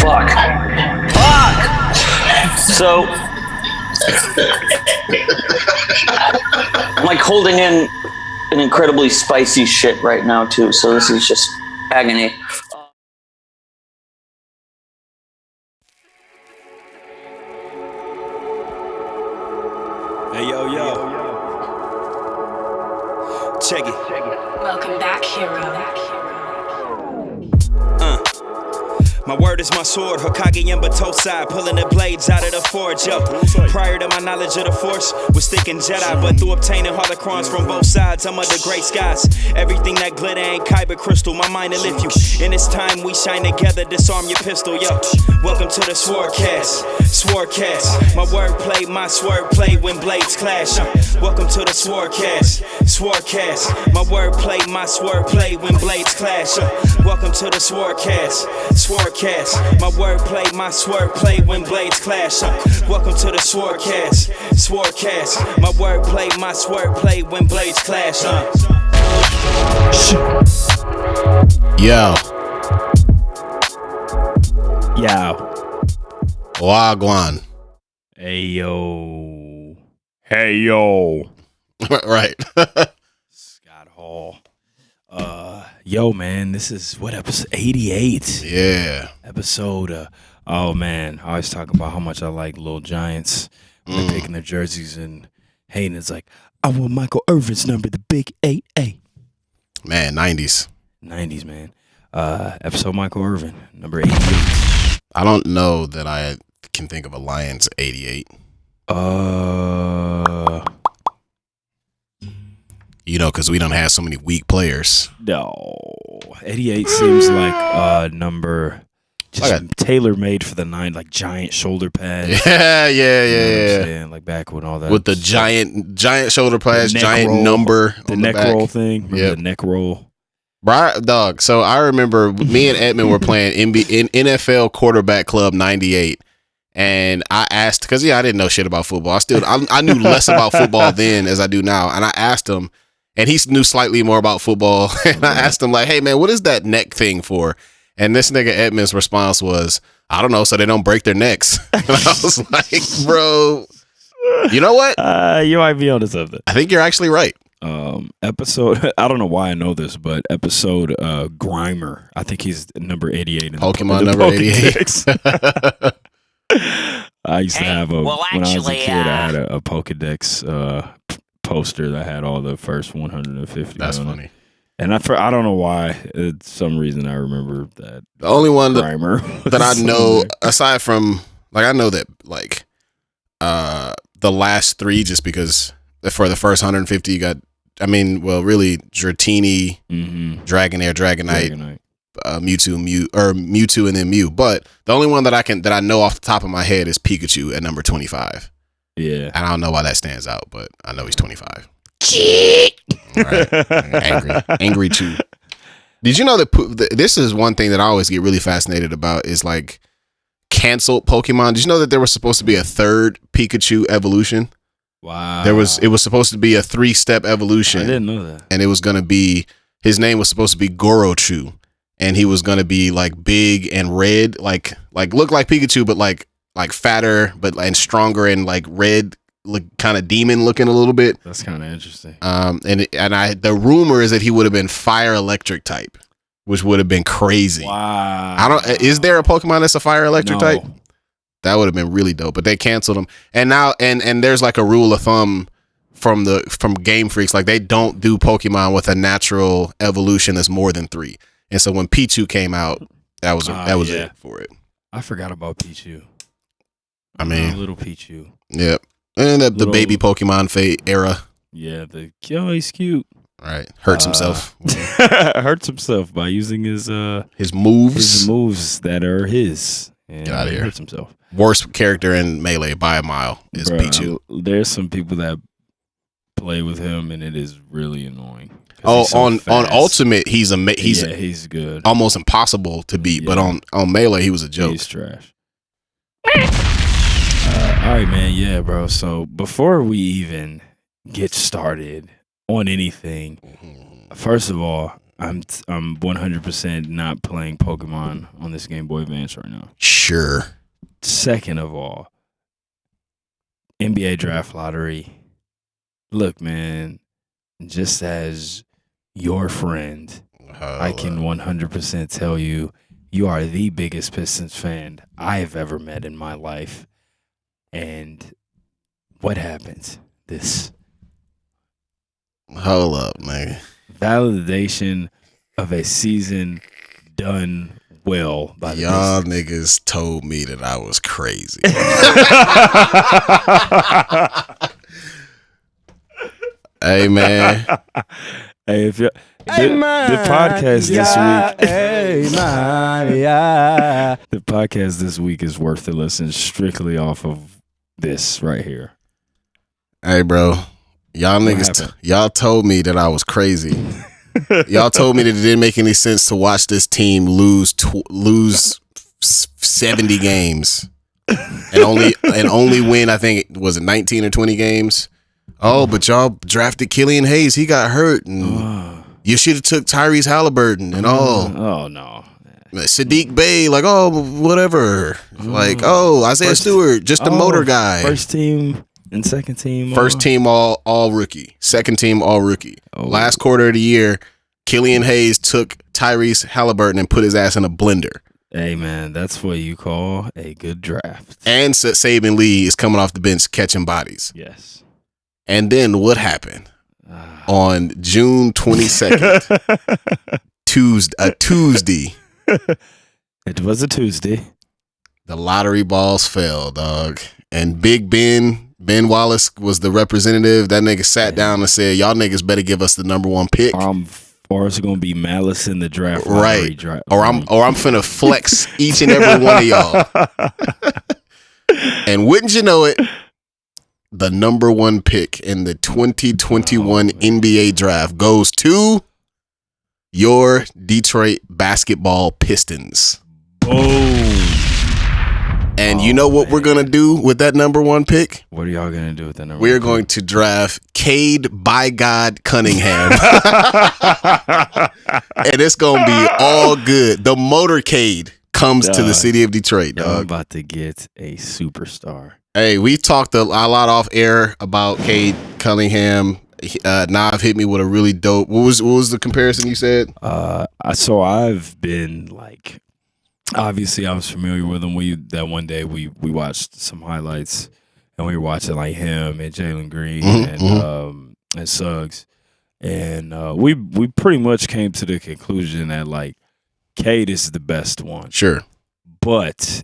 Fuck. So, I'm like holding in an incredibly spicy shit right now too. So this is just agony. Hey, yo. Check it. Welcome back, hero. My word is my sword, Hokage and Batosai, pulling the blades out of the forge, yo. Prior to my knowledge of the Force, was thinking Jedi, but through obtaining holocrons from both sides, I'm under gray skies. Everything that glitter ain't kyber crystal, my mind will lift you. In this time we shine together, disarm your pistol, yo. Welcome to the SwordCast. My wordplay, my swordplay when blades clash. Welcome to the SwordCast. My wordplay, my swordplay when blades clash. Welcome to the SwordCast. My wordplay, my swordplay when blades clash. Welcome to the SwordCast. My wordplay, my swordplay when blades clash. Yo. Wagwan. Hey yo. Right. Scott Hall. Yo, man, this is what, episode 88? Yeah. Episode, oh man, I always talk about how much I like Little Giants. They're picking their jerseys, and Hayden is like, I want Michael Irvin's number, the big 8A. Man, 90s. 90s, man. Episode Michael Irvin, number 88. I don't know that I can think of a Lions 88. You know, because we don't have so many weak players. No. 88 seems like number just tailor-made for the 9, like giant shoulder pads. Yeah. You know what I'm saying? Like back when all that. With the giant shoulder pads, giant roll, number. The neck roll thing. Remember the neck roll? Dog. So I remember me and Edmund were playing in NFL Quarterback Club 98. And I asked, because I didn't know shit about football. I knew less about football then as I do now. And I asked him, and he knew slightly more about football. And I asked him, like, hey, man, what is that neck thing for? And this nigga Edmund's response was, I don't know, so they don't break their necks. And I was like, bro, you know what? You might be onto something. I think you're actually right. Episode, I don't know why I know this, but episode Grimer, I think he's number 88. In Pokemon number 88. I used to have when I was a kid, I had a Pokedex poster that had all the first 150. That's funny. And I don't know why. It's some reason I remember that. The only one that I know, aside from, like, I know that, like, the last three, just because for the first 150, you got, really, Dratini, Dragonair, Dragonite. Mewtwo, and then Mew. But the only one that I know off the top of my head is Pikachu at number 25. Yeah, and I don't know why that stands out, but I know he's 25. Right. Angry too. Did you know that this is one thing that I always get really fascinated about is like canceled Pokemon? Did you know that there was supposed to be a third Pikachu evolution? Wow. It was supposed to be a 3-step evolution. I didn't know that. And it was gonna be, his name was supposed to be Gorochu. And he was gonna be like big and red, like look like Pikachu, but like fatter, and stronger and like red, like kind of demon looking a little bit. That's kind of interesting. The rumor is that he would have been fire electric type, which would have been crazy. Wow. Is there a Pokemon that's a fire electric No. type? That would have been really dope, but they canceled him. And now and there's like a rule of thumb from Game Freaks, like they don't do Pokemon with a natural evolution that's more than 3. And so when Pichu came out, that was it for it. I forgot about Pichu. Little Pichu. Yep. And the baby Pokemon era. Yeah, he's cute. Right. Hurts himself. Hurts himself by using his moves. His moves that are his. And get out of here. Hurts himself. Worst character in Melee by a mile is Pichu. There's some people that play with him, and it is really annoying. Oh, on Ultimate, he's good. Almost impossible to beat, but on Melee, he was a joke. He's trash. All right, man. Yeah, bro. So before we even get started on anything, first of all, I'm 100% not playing Pokemon on this Game Boy Advance right now. Sure. Second of all, NBA Draft Lottery. Look, man, just as your friend, I can 100% tell you, you are the biggest Pistons fan I've ever met in my life. And what happens? This Hold up, nigga. validation of a season done well by the Y'all Pistons. niggas told me that I was crazy. Hey, man. Hey, if you the podcast this week, the podcast this week is worth a listen strictly off of this right here. Hey, bro. Y'all niggas, y'all told me that I was crazy. Y'all told me that it didn't make any sense to watch this team lose 70 games and only win, I think, was it 19 or 20 games? Oh, but y'all drafted Killian Hayes. He got hurt, and you should have took Tyrese Halliburton and all. Oh no, Sadiq Bey, like, oh, whatever. Like, oh, Isaiah Stewart, just a motor guy. First team and second team. First team all rookie. Second team all rookie. Oh. Last quarter of the year, Killian Hayes took Tyrese Halliburton and put his ass in a blender. Hey man, that's what you call a good draft. And Saban Lee is coming off the bench catching bodies. Yes. And then what happened? On June 22nd, Tuesday. It was a Tuesday. The lottery balls fell, dog. And Big Ben Wallace was the representative. That nigga sat down and said, y'all niggas better give us the number one pick. Or it's gonna be malice in the draft. Right. Or I'm finna flex each and every one of y'all. And wouldn't you know it, the number one pick in the 2021 NBA draft goes to your Detroit Basketball Pistons. Boom. And you know what we're going to do with that number one pick? What are y'all going to do with that number We're one going to draft Cade by God Cunningham. And it's going to be all good. The motorcade comes to the city of Detroit, I'm dog. about to get a superstar. Hey, we talked a lot off air about Cade Cunningham. Nav hit me with a really dope. What was the comparison you said? So I've been like, obviously I was familiar with him. That one day we watched some highlights, and we were watching like him and Jalen Green and Suggs, and we pretty much came to the conclusion that like Cade is the best one. Sure, but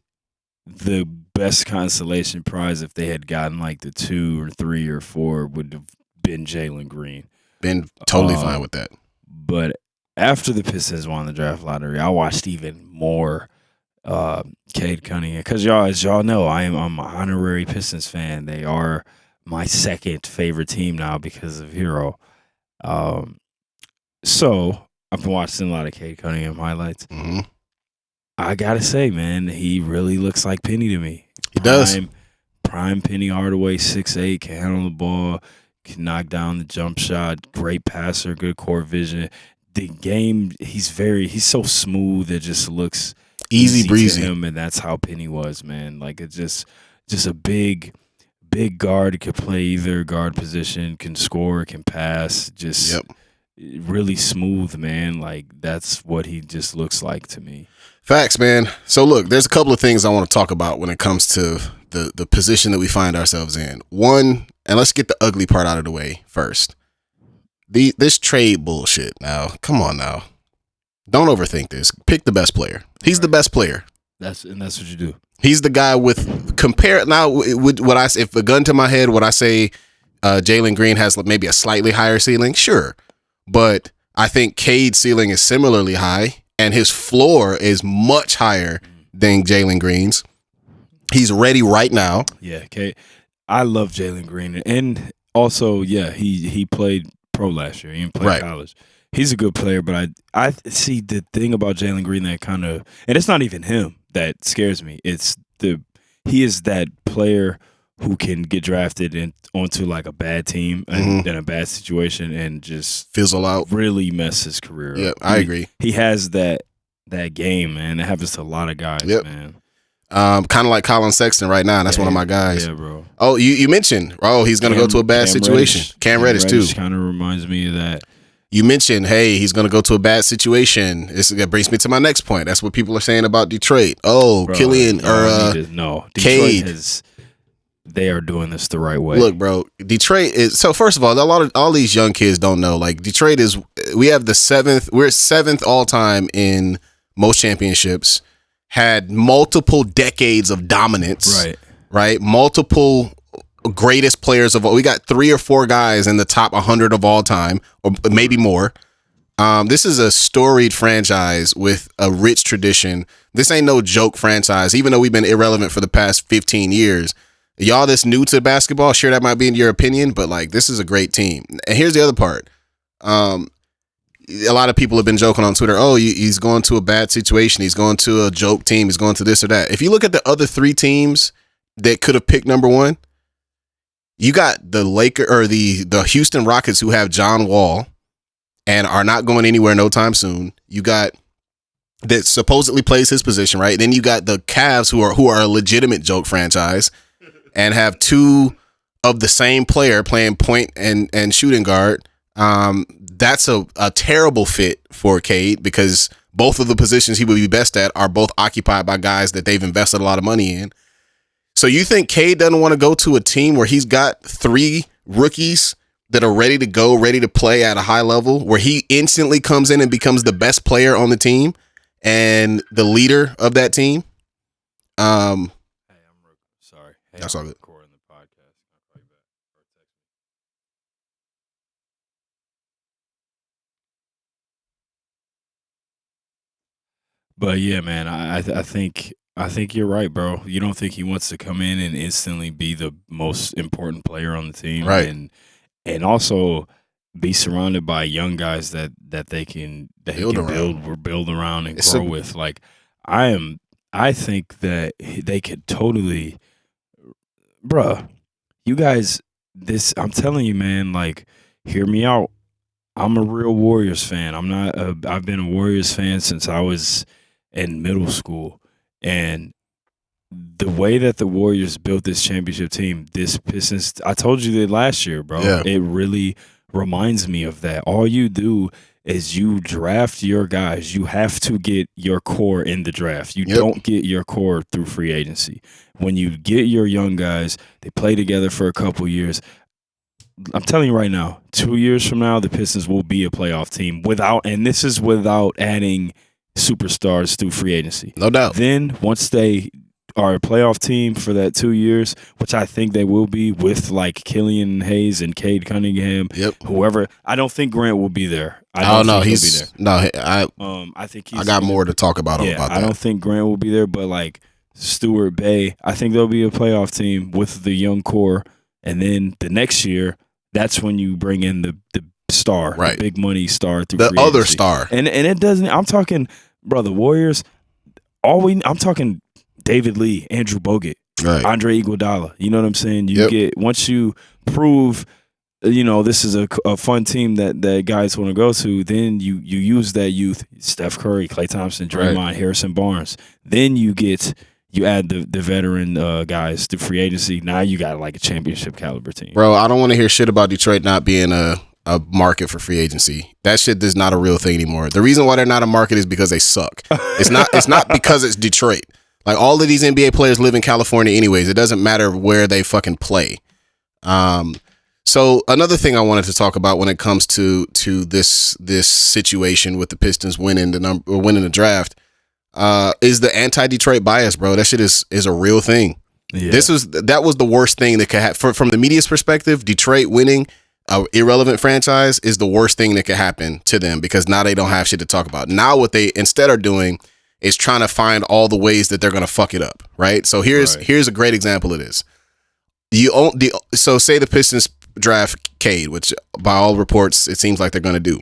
the best consolation prize if they had gotten like the 2 or 3 or 4 would have been Jalen Green. Been totally fine with that. But after the Pistons won the draft lottery, I watched even more Cade Cunningham, because as y'all know, I'm an honorary Pistons fan. They are my second favorite team now because of Hero. So I've been watching a lot of Cade Cunningham highlights. Mm-hmm. I gotta say, man, he really looks like Penny to me. He does. Prime Penny Hardaway, 6'8", can handle the ball, can knock down the jump shot, great passer, good court vision. The game, he's so smooth. It just looks easy breezy to him, and that's how Penny was, man. Like, it's just a big guard, could play either guard position, can score, can pass, just really smooth, man. Like, that's what he just looks like to me. Facts, man. So look, there's a couple of things I want to talk about when it comes to the position that we find ourselves in. One, and let's get the ugly part out of the way first. This trade bullshit now. Come on now. Don't overthink this. Pick the best player. He's the best player. That's what you do. He's the guy with compare. Now, if a gun to my head, would I say Jalen Green has maybe a slightly higher ceiling? Sure. But I think Cade's ceiling is similarly high, and his floor is much higher than Jalen Green's. He's ready right now. Yeah, Cade. I love Jalen Green, and also, yeah, he played pro last year. He didn't play college. He's a good player, but I see the thing about Jalen Green that kind of, and it's not even him that scares me. It's he is that player who can get drafted onto like a bad team and in a bad situation and just fizzle out, really mess his career Yeah, up. I agree. He has that game, man. It happens to a lot of guys, man. Kind of like Colin Sexton right now. That's one of my guys. Yeah, bro. Oh, you mentioned, he's going to go to a bad situation. Cam Reddish too. Kind of reminds me of that. You mentioned, hey, he's going to go to a bad situation. That brings me to my next point. That's what people are saying about Detroit. Oh, bro, Killian Detroit Cade. They are doing this the right way. Look, bro, Detroit is, so first of all these young kids don't know, like Detroit we're 7th all time in most championships, had multiple decades of dominance, right? Multiple greatest players of all. We got 3 or 4 guys in the top 100 of all time, or maybe more. This is a storied franchise with a rich tradition. This ain't no joke franchise, even though we've been irrelevant for the past 15 years. Y'all that's new to basketball, sure, that might be in your opinion, but like, this is a great team. And here's the other part. A lot of people have been joking on Twitter, he's going to a bad situation, he's going to a joke team, he's going to this or that. If you look at the other 3 teams that could have picked number 1, you got the the Houston Rockets, who have John Wall and are not going anywhere no time soon. You got that supposedly plays his position, right? Then you got the Cavs, who are a legitimate joke franchise and have 2 of the same player playing point and shooting guard. That's a terrible fit for Cade, because both of the positions he would be best at are both occupied by guys that they've invested a lot of money in. So you think Cade doesn't want to go to a team where he's got 3 rookies that are ready to go, ready to play at a high level, where he instantly comes in and becomes the best player on the team and the leader of that team? Hey, I'm sorry. Hey, that's all good. Recording the podcast. I'll call you back or text me. But yeah, man, I think you're right, bro. You don't think he wants to come in and instantly be the most important player on the team, right? And also be surrounded by young guys that he can build around and grow with. Like I think that they could totally, bruh. You guys, I'm telling you, man. Like, hear me out. I'm a real Warriors fan. I've been a Warriors fan since I was in middle school. And the way that the Warriors built this championship team, this Pistons, I told you that last year, bro. Yeah. It really reminds me of that. All you do is you draft your guys. You have to get your core in the draft. You don't get your core through free agency. When you get your young guys, they play together for a couple years. I'm telling you right now, 2 years from now, the Pistons will be a playoff team and this is without adding superstars through free agency. No doubt. Then once they are a playoff team for that 2 years, which I think they will be, with like Killian Hayes and Cade Cunningham, whoever. I don't think Grant will be there. I think he'll be there. No, I think I got more to talk about about that. I don't think Grant will be there, but like Stewart, Bay, I think they'll be a playoff team with the young core, and then the next year, that's when you bring in the star, right? The big money star through the other star, and it doesn't. I'm talking, bro. The Warriors. I'm talking David Lee, Andrew Bogut, right? Andre Iguodala. You know what I'm saying? You get, once you prove, this is a fun team that guys want to go to. Then you use that youth, Steph Curry, Klay Thompson, Draymond, Harrison Barnes. Then you add the veteran guys to free agency. Now you got like a championship caliber team. Bro, I don't want to hear shit about Detroit not being a market for free agency. That shit is not a real thing anymore. The reason why they're not a market is because they suck. It's not because it's Detroit. Like, all of these NBA players live in California anyways. It doesn't matter where they fucking play. So another thing I wanted to talk about when it comes to this situation with the Pistons winning the draft is the anti-Detroit bias, bro. That shit is a real thing. Yeah. That was the worst thing that could happen from the media's perspective. Detroit winning an irrelevant franchise is the worst thing that could happen to them, because now they don't have shit to talk about. Now what they instead are doing is trying to find all the ways that they're going to fuck it up, right? So here's a great example of this. So say the Pistons draft Cade, which by all reports it seems like they're going to do.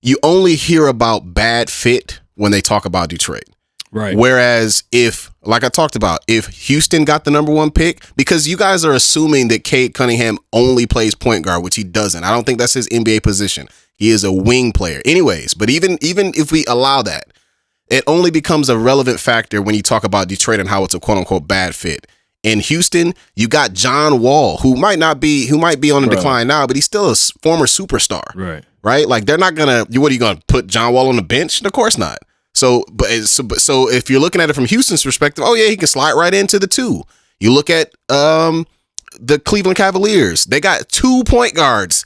You only hear about bad fit when they talk about Detroit. Right. Whereas if, like I talked about, if Houston got the number 1 pick, because you guys are assuming that Cade Cunningham only plays point guard, which he doesn't. I don't think that's his NBA position. He is a wing player. Anyways, but even if we allow that, it only becomes a relevant factor when you talk about Detroit and how it's a quote unquote bad fit. In Houston, you got John Wall, who might be on a decline now, but he's still a former superstar. Right? Like they're not gonna. What are you gonna put John Wall on the bench? Of course not. So if you're looking at it from Houston's perspective, oh yeah, he can slide right into the 2. You look at the Cleveland Cavaliers. They got 2 point guards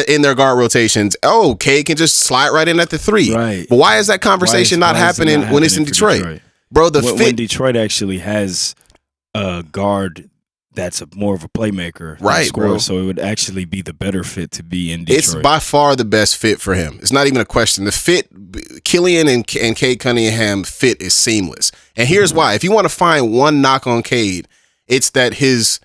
in their guard rotations. Oh, Cade can just slide right in at the 3. Right. But why is that conversation not happening when it's in Detroit? Bro, when Detroit actually has a guard that's more of a playmaker, right, bro? So it would actually be the better fit to be in Detroit. It's by far the best fit for him. It's not even a question. The fit, Killian and Cade Cunningham fit is seamless. And here's why. If you want to find one knock on Cade, it's that he's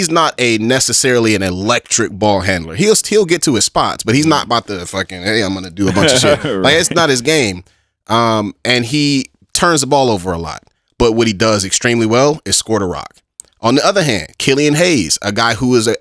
not necessarily an electric ball handler. He'll get to his spots, but he's not about to fucking, hey, I'm going to do a bunch of shit. Right. Like, it's not his game. And he turns the ball over a lot. But what he does extremely well is score the rock. On the other hand, Killian Hayes, a guy who is an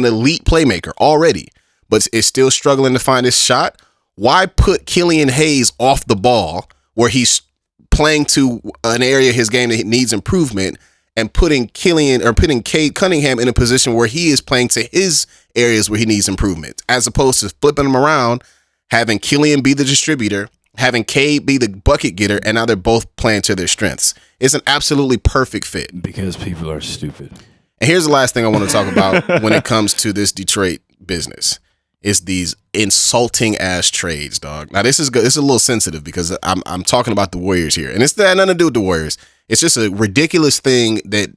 elite playmaker already, but is still struggling to find his shot. Why put Killian Hayes off the ball where he's playing to an area of his game that needs improvement, and putting Cade Cunningham in a position where he is playing to his areas where he needs improvement, as opposed to flipping him around, having Killian be the distributor, having Cade be the bucket getter, and now they're both playing to their strengths. It's an absolutely perfect fit. Because people are stupid. And here's the last thing I want to talk about when it comes to this Detroit business. Is these insulting ass trades, dog. Now this is good. This is a little sensitive because I'm talking about the Warriors here, and it's that nothing to do with the Warriors. It's just a ridiculous thing that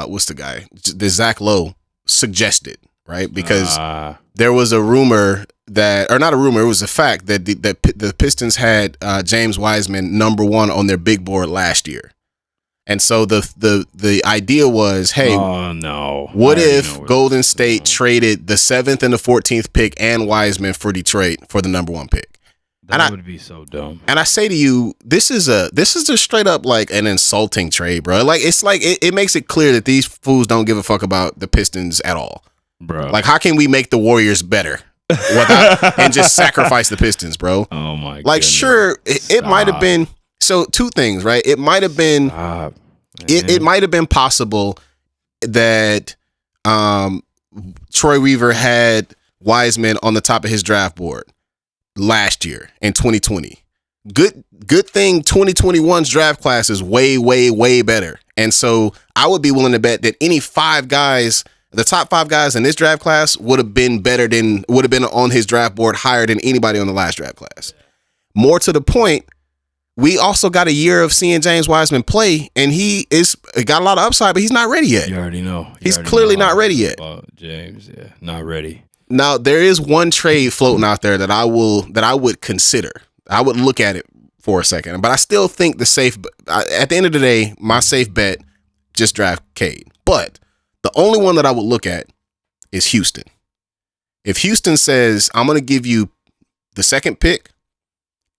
what's the guy? That Zach Lowe suggested, right? Because there was a rumor that, or not a rumor, it was a fact that the Pistons had James Wiseman number 1 on their big board last year. And so the idea was, hey, what if Golden State traded the 7th and the 14th pick and Wiseman for Detroit for the number 1 pick? That would be so dumb. And I say to you, this is just straight up like an insulting trade, bro. Like it makes it clear that these fools don't give a fuck about the Pistons at all, bro. Like, how can we make the Warriors better and just sacrifice the Pistons, bro? Oh my! Like, goodness. sure, it might have been. So 2 things, right? It might have been. It might have been possible that Troy Weaver had Wiseman on the top of his draft board last year in 2020. Good thing 2021's draft class is way, way, way better. And so I would be willing to bet that any 5 guys, the top 5 guys in this draft class would have been on his draft board higher than anybody on the last draft class. More to the point, we also got a year of seeing James Wiseman play, and he got a lot of upside, but he's not ready yet. You already know. He's clearly not ready yet. James, yeah, not ready. Now, there is one trade floating out there that I would consider. I would look at it for a second, but I still think at the end of the day, my safe bet, just draft Cade. But the only one that I would look at is Houston. If Houston says, I'm going to give you the 2nd pick,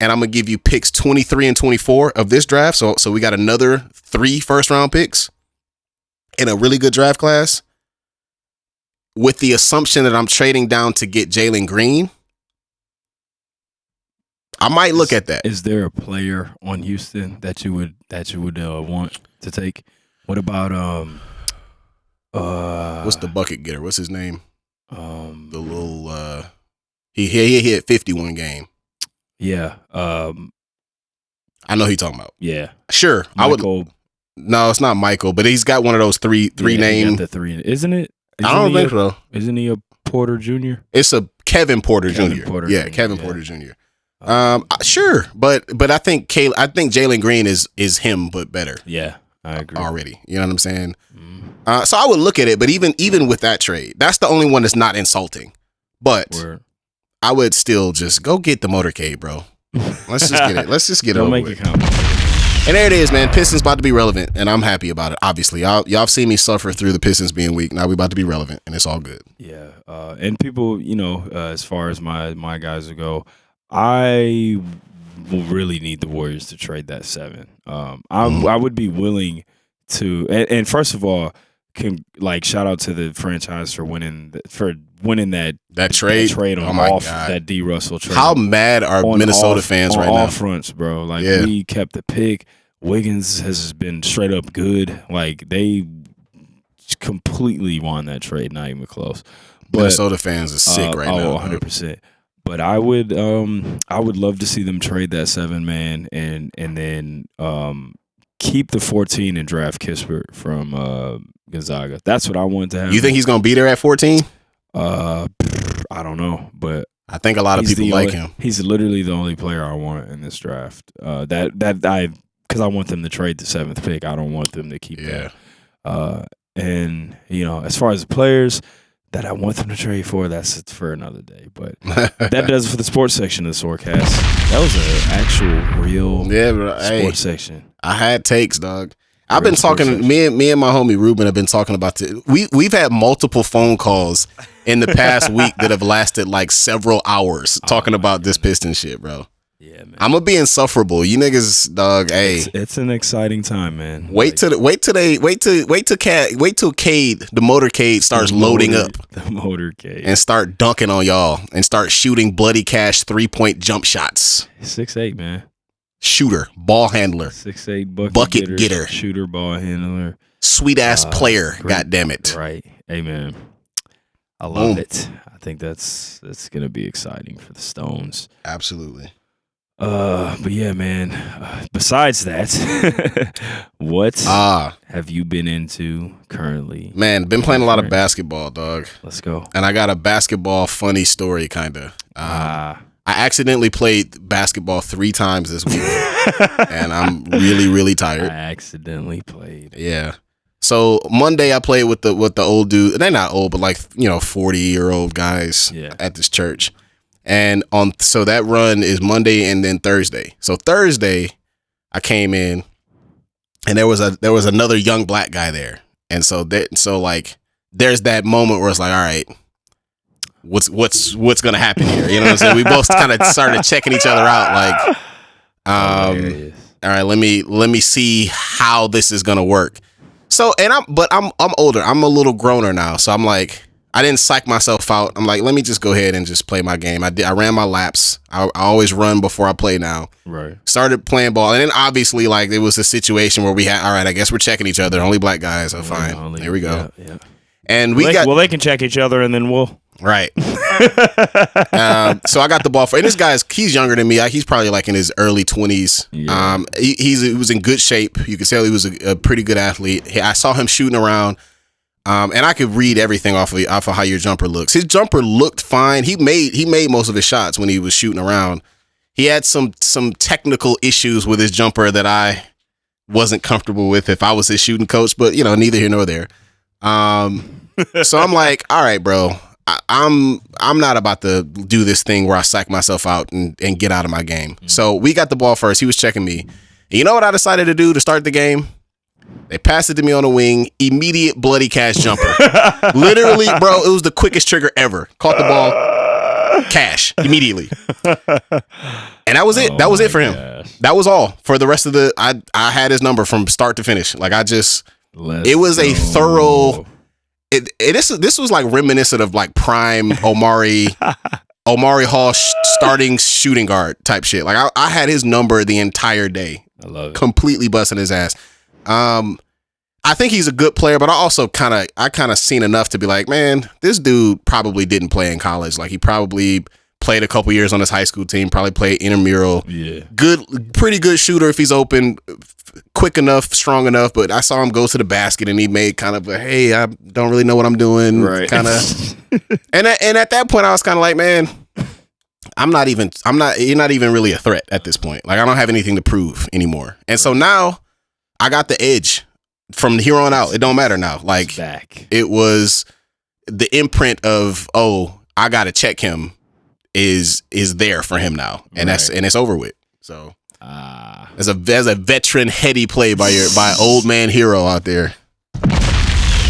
and I'm going to give you picks 23 and 24 of this draft. So we got another 3 first-round picks in a really good draft class, with the assumption that I'm trading down to get Jalen Green, I might look at that. Is there a player on Houston that you would want to take? What about what's the bucket getter? What's his name? The little he hit 51 game. Yeah. I know who you're talking about. Yeah. Sure. Michael. No, it's not Michael, but he's got one of those three name. The 3, isn't it? I don't think so. Isn't he a Porter Jr.? It's a Kevin Porter Jr. Yeah, Kevin Porter Jr. Sure, but I think Jalen Green is him, but better. Yeah, I agree already. You know what I'm saying? So I would look at it, but even with that trade, that's the only one that's not insulting. But I would still just go get the motorcade, bro. Let's just get it. Let's just get it over with. And there it is, man. Pistons about to be relevant, and I'm happy about it. Obviously, y'all have seen me suffer through the Pistons being weak. Now we about to be relevant, and it's all good. Yeah, and people, as far as my guys go, I will really need the Warriors to trade that 7. I would be willing to, and first of all, shout out to the franchise for winning that trade on that D Russell trade. How mad are Minnesota fans right now? On all fronts, bro. We kept the pick. Wiggins has been straight up good. They completely won that trade, not even close. But, Minnesota fans are sick right now. 100%. But I would love to see them trade that 7 man and then keep the 14 and draft Kispert from Gonzaga. That's what I want to have. You think he's going to be there at 14? I don't know, but I think a lot of people like him. He's literally the only player I want in this draft. Because I want them to trade the 7th pick. I don't want them to keep that. And as far as the players that I want them to trade for, that's for another day. But that does it for the sports section of the SwordCast. That was an actual real sports section. I had takes, dog. I've been talking. Me and my homie Ruben have been talking about it. We've had multiple phone calls in the past week that have lasted several hours talking about this Piston shit, bro. Yeah, man. I'm gonna be insufferable. You niggas, dog. Hey, it's an exciting time, man. Wait till Cade, the motorcade starts loading up. The motorcade. And start dunking on y'all and start shooting bloody cash 3-point jump shots. 6'8", man. Shooter, ball handler, 6'8", bucket getter, shooter, ball handler, sweet ass player. God damn it! Right, amen. I love it. I think that's gonna be exciting for the Stones. Absolutely. But yeah, man. Besides that, what have you been into currently? Man, been playing a lot of basketball, dog. Let's go. And I got a basketball funny story, kind of. I accidentally played basketball 3 times this week, and I'm really, really tired. I accidentally played. Yeah. So Monday I played with the old dude. They're not old, but 40-year-old guys at this church. And so that run is Monday and then Thursday. So Thursday I came in and there was another young black guy there. And so there's that moment where it's like, all right, what's going to happen here? You know what I'm saying? We both kind of started checking each other out all right, let me see how this is going to work. So, I'm older. I'm a little growner now. So I'm like, I didn't psych myself out. I'm like, let me just go ahead and just play my game. I ran my laps. I always run before I play now. Right. Started playing ball. And then obviously it was a situation where we had, all right, I guess we're checking each other. Only black guys. So fine. Here we go. Yeah. And they can check each other and then we'll. Right. So I got the ball and this he's younger than me. He's probably in his early 20s. Yeah. He was in good shape. You could tell he was a pretty good athlete. I saw him shooting around. And I could read everything off of how your jumper looks. His jumper looked fine. He made most of his shots when he was shooting around. He had some technical issues with his jumper that I wasn't comfortable with if I was his shooting coach, but neither here nor there. So I'm like, all right, bro, I'm not about to do this thing where I psych myself out and get out of my game. Mm-hmm. So we got the ball first. He was checking me. And you know what I decided to do to start the game? They passed it to me on the wing. Immediate bloody cash jumper. Literally, bro, it was the quickest trigger ever. Caught the ball, cash immediately. And that was it. That was it for him. Gosh. That was all for the rest of the. I had his number from start to finish. It was a thorough. This was reminiscent of prime Omari Hall starting shooting guard type shit. I had his number the entire day. I love it. Completely busting his ass. I think he's a good player, but I also kind of seen enough to be like, man, this dude probably didn't play in college. He probably played a couple years on his high school team, probably played intramural. Yeah. Pretty good shooter if he's open, quick enough, strong enough. But I saw him go to the basket and he made kind of a, hey, I don't really know what I'm doing. Right. Kind of. and at that point I was kind of like, man, you're not even really a threat at this point. I don't have anything to prove anymore. And so now I got the edge from here on out. It don't matter now. Back. It was the imprint of, oh, I got to check him is there for him now. And it's over with. So as a veteran heady play by old man hero out there.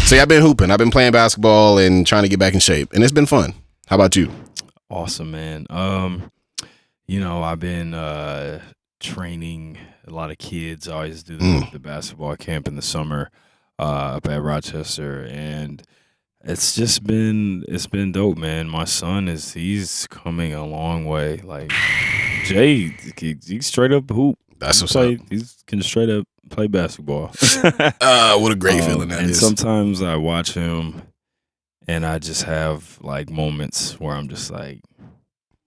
So yeah, I've been hooping. I've been playing basketball and trying to get back in shape, and it's been fun. How about you? Awesome, man. I've been training a lot of kids. I always do the basketball camp in the summer up at Rochester, and it's been dope, man. My son he's coming a long way. Like Jay, he straight up hoop. That's what's up. He can straight up play basketball. What a great feeling that and is. sometimes I watch him, and I just have like moments where I'm just like,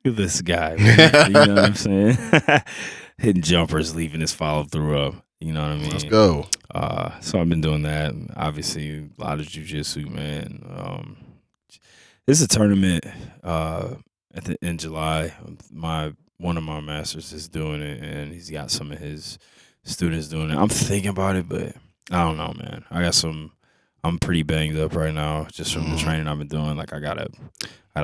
look at this guy. Man. You know what I'm saying? Hitting jumpers, leaving his follow through up. You know what I mean? Let's go. So I've been doing that. Obviously, a lot of jiu-jitsu, man. It's a tournament in July. One of my masters is doing it, and he's got some of his students doing it. I'm thinking about it, but I don't know, man. I'm pretty banged up right now just from the training I've been doing. Like I got a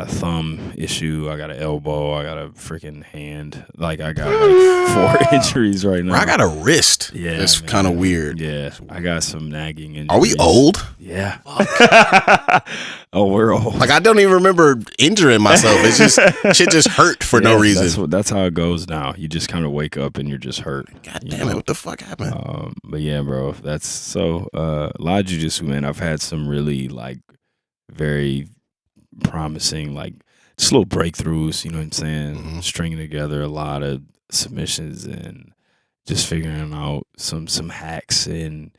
thumb issue, I got an elbow, I got a freaking hand. Like I got like 4 injuries right now. Bro, I got a wrist. Yeah, it's kind of weird. Yeah, I got some nagging injuries. Are we old? Yeah. Oh, we're old. Like I don't even remember injuring myself. It's just shit just hurt for no reason. That's how it goes now. You just kind of wake up and you're just hurt. God damn it! What the fuck happened? But yeah, bro, that's so. A lot of jiu-jitsu, man. I've had some really like very promising, like just little breakthroughs. You know what I'm saying? Stringing together a lot of submissions and just figuring out some hacks and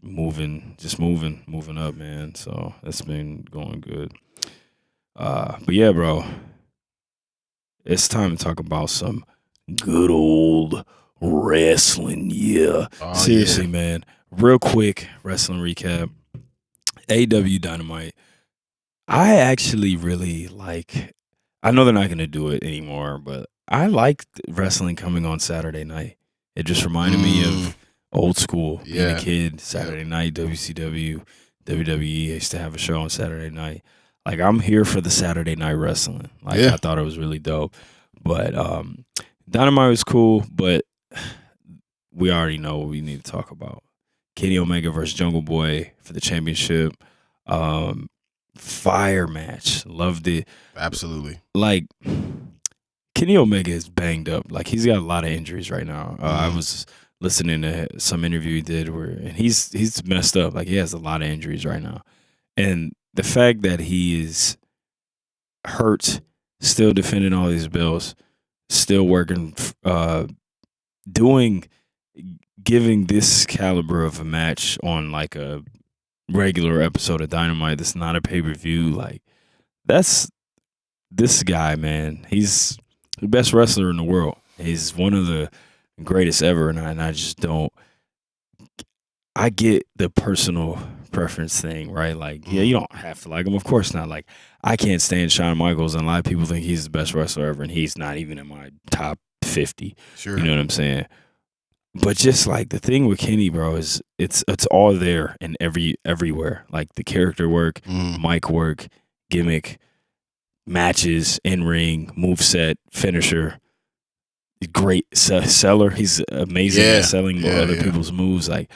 moving up, man. So that's been going good. But yeah, bro, it's time to talk about some good old wrestling. Yeah, seriously, man. Real quick wrestling recap. AEW Dynamite. I actually really like. I know they're not going to do it anymore, but I liked wrestling coming on Saturday night. It just reminded me of old school, being a kid. Saturday night, WCW, WWE. I used to have a show on Saturday night. Like I'm here for the Saturday night wrestling. Like I thought it was really dope. But Dynamite was cool, but we already know what we need to talk about. Kenny Omega versus Jungle Boy for the championship. Fire match. Loved it. Absolutely. Like Kenny Omega is banged up. Like he's got a lot of injuries right now. I was listening to some interview he did and he's messed up. Like he has a lot of injuries right now. And the fact that he is hurt, still defending all these belts, still working, giving this caliber of a match on like a regular episode of Dynamite that's not a pay-per-view, like that's this guy, man. He's the best wrestler in the world. He's one of the greatest ever, and I just don't. I get the personal preference thing, right? Like, yeah, you don't have to like him, of course not. Like, I can't stand Shawn Michaels, and a lot of people think he's the best wrestler ever, and he's not even in my top 50. Sure, you know what I'm saying? But just like the thing with Kenny, bro, is it's all there and everywhere. Like the character work, mic work, gimmick, matches, in ring, moveset, finisher. Great seller. He's amazing at selling other people's moves. Like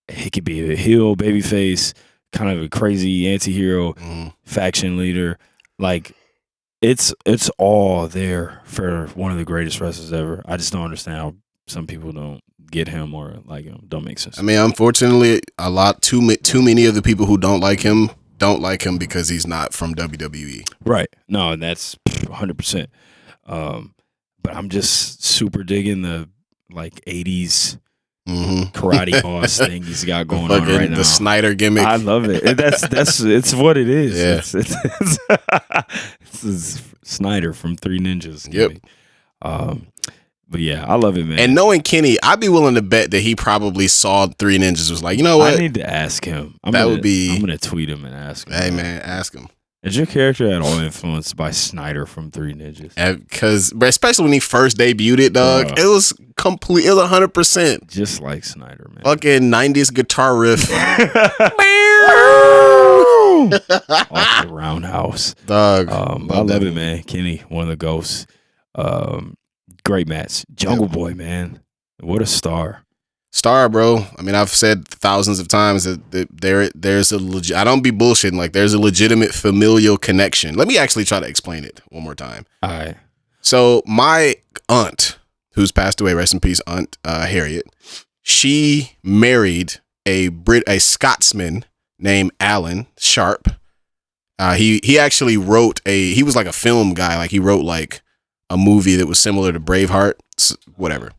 he could be a heel, babyface, kind of a crazy anti-hero, faction leader. Like it's all there for one of the greatest wrestlers ever. I just don't understand how some people don't get him or like him. Don't make sense. I mean, unfortunately, too many of the people who don't like him because he's not from WWE. Right. No, that's 100%. But I'm just super digging the like 80s karate boss thing he's got going on right now. The Snyder gimmick. I love it. It's what it is. Yeah. It's Snyder from Three Ninjas. Yep. But yeah, I love it, man. And knowing Kenny, I'd be willing to bet that he probably saw Three Ninjas, was like, you know what? I need to ask him. I'm going to tweet him and ask him. Hey, man, ask him. Is your character at all influenced by Snyder from Three Ninjas? Because, especially when he first debuted it, dog, it was 100%. Just like Snyder, man. Fucking 90s guitar riff. Off the roundhouse. Dog. I love it, man. Kenny, one of the ghosts. Great match. Jungle Boy, man. What a star. Star, bro. I mean, I've said thousands of times that there's a legit. I don't be bullshitting. Like, there's a legitimate familial connection. Let me actually try to explain it one more time. All right. So my aunt, who's passed away, rest in peace, Aunt Harriet, she married a Scotsman named Alan Sharp. He actually wrote he was like a film guy. Like he wrote like a movie that was similar to Braveheart, whatever.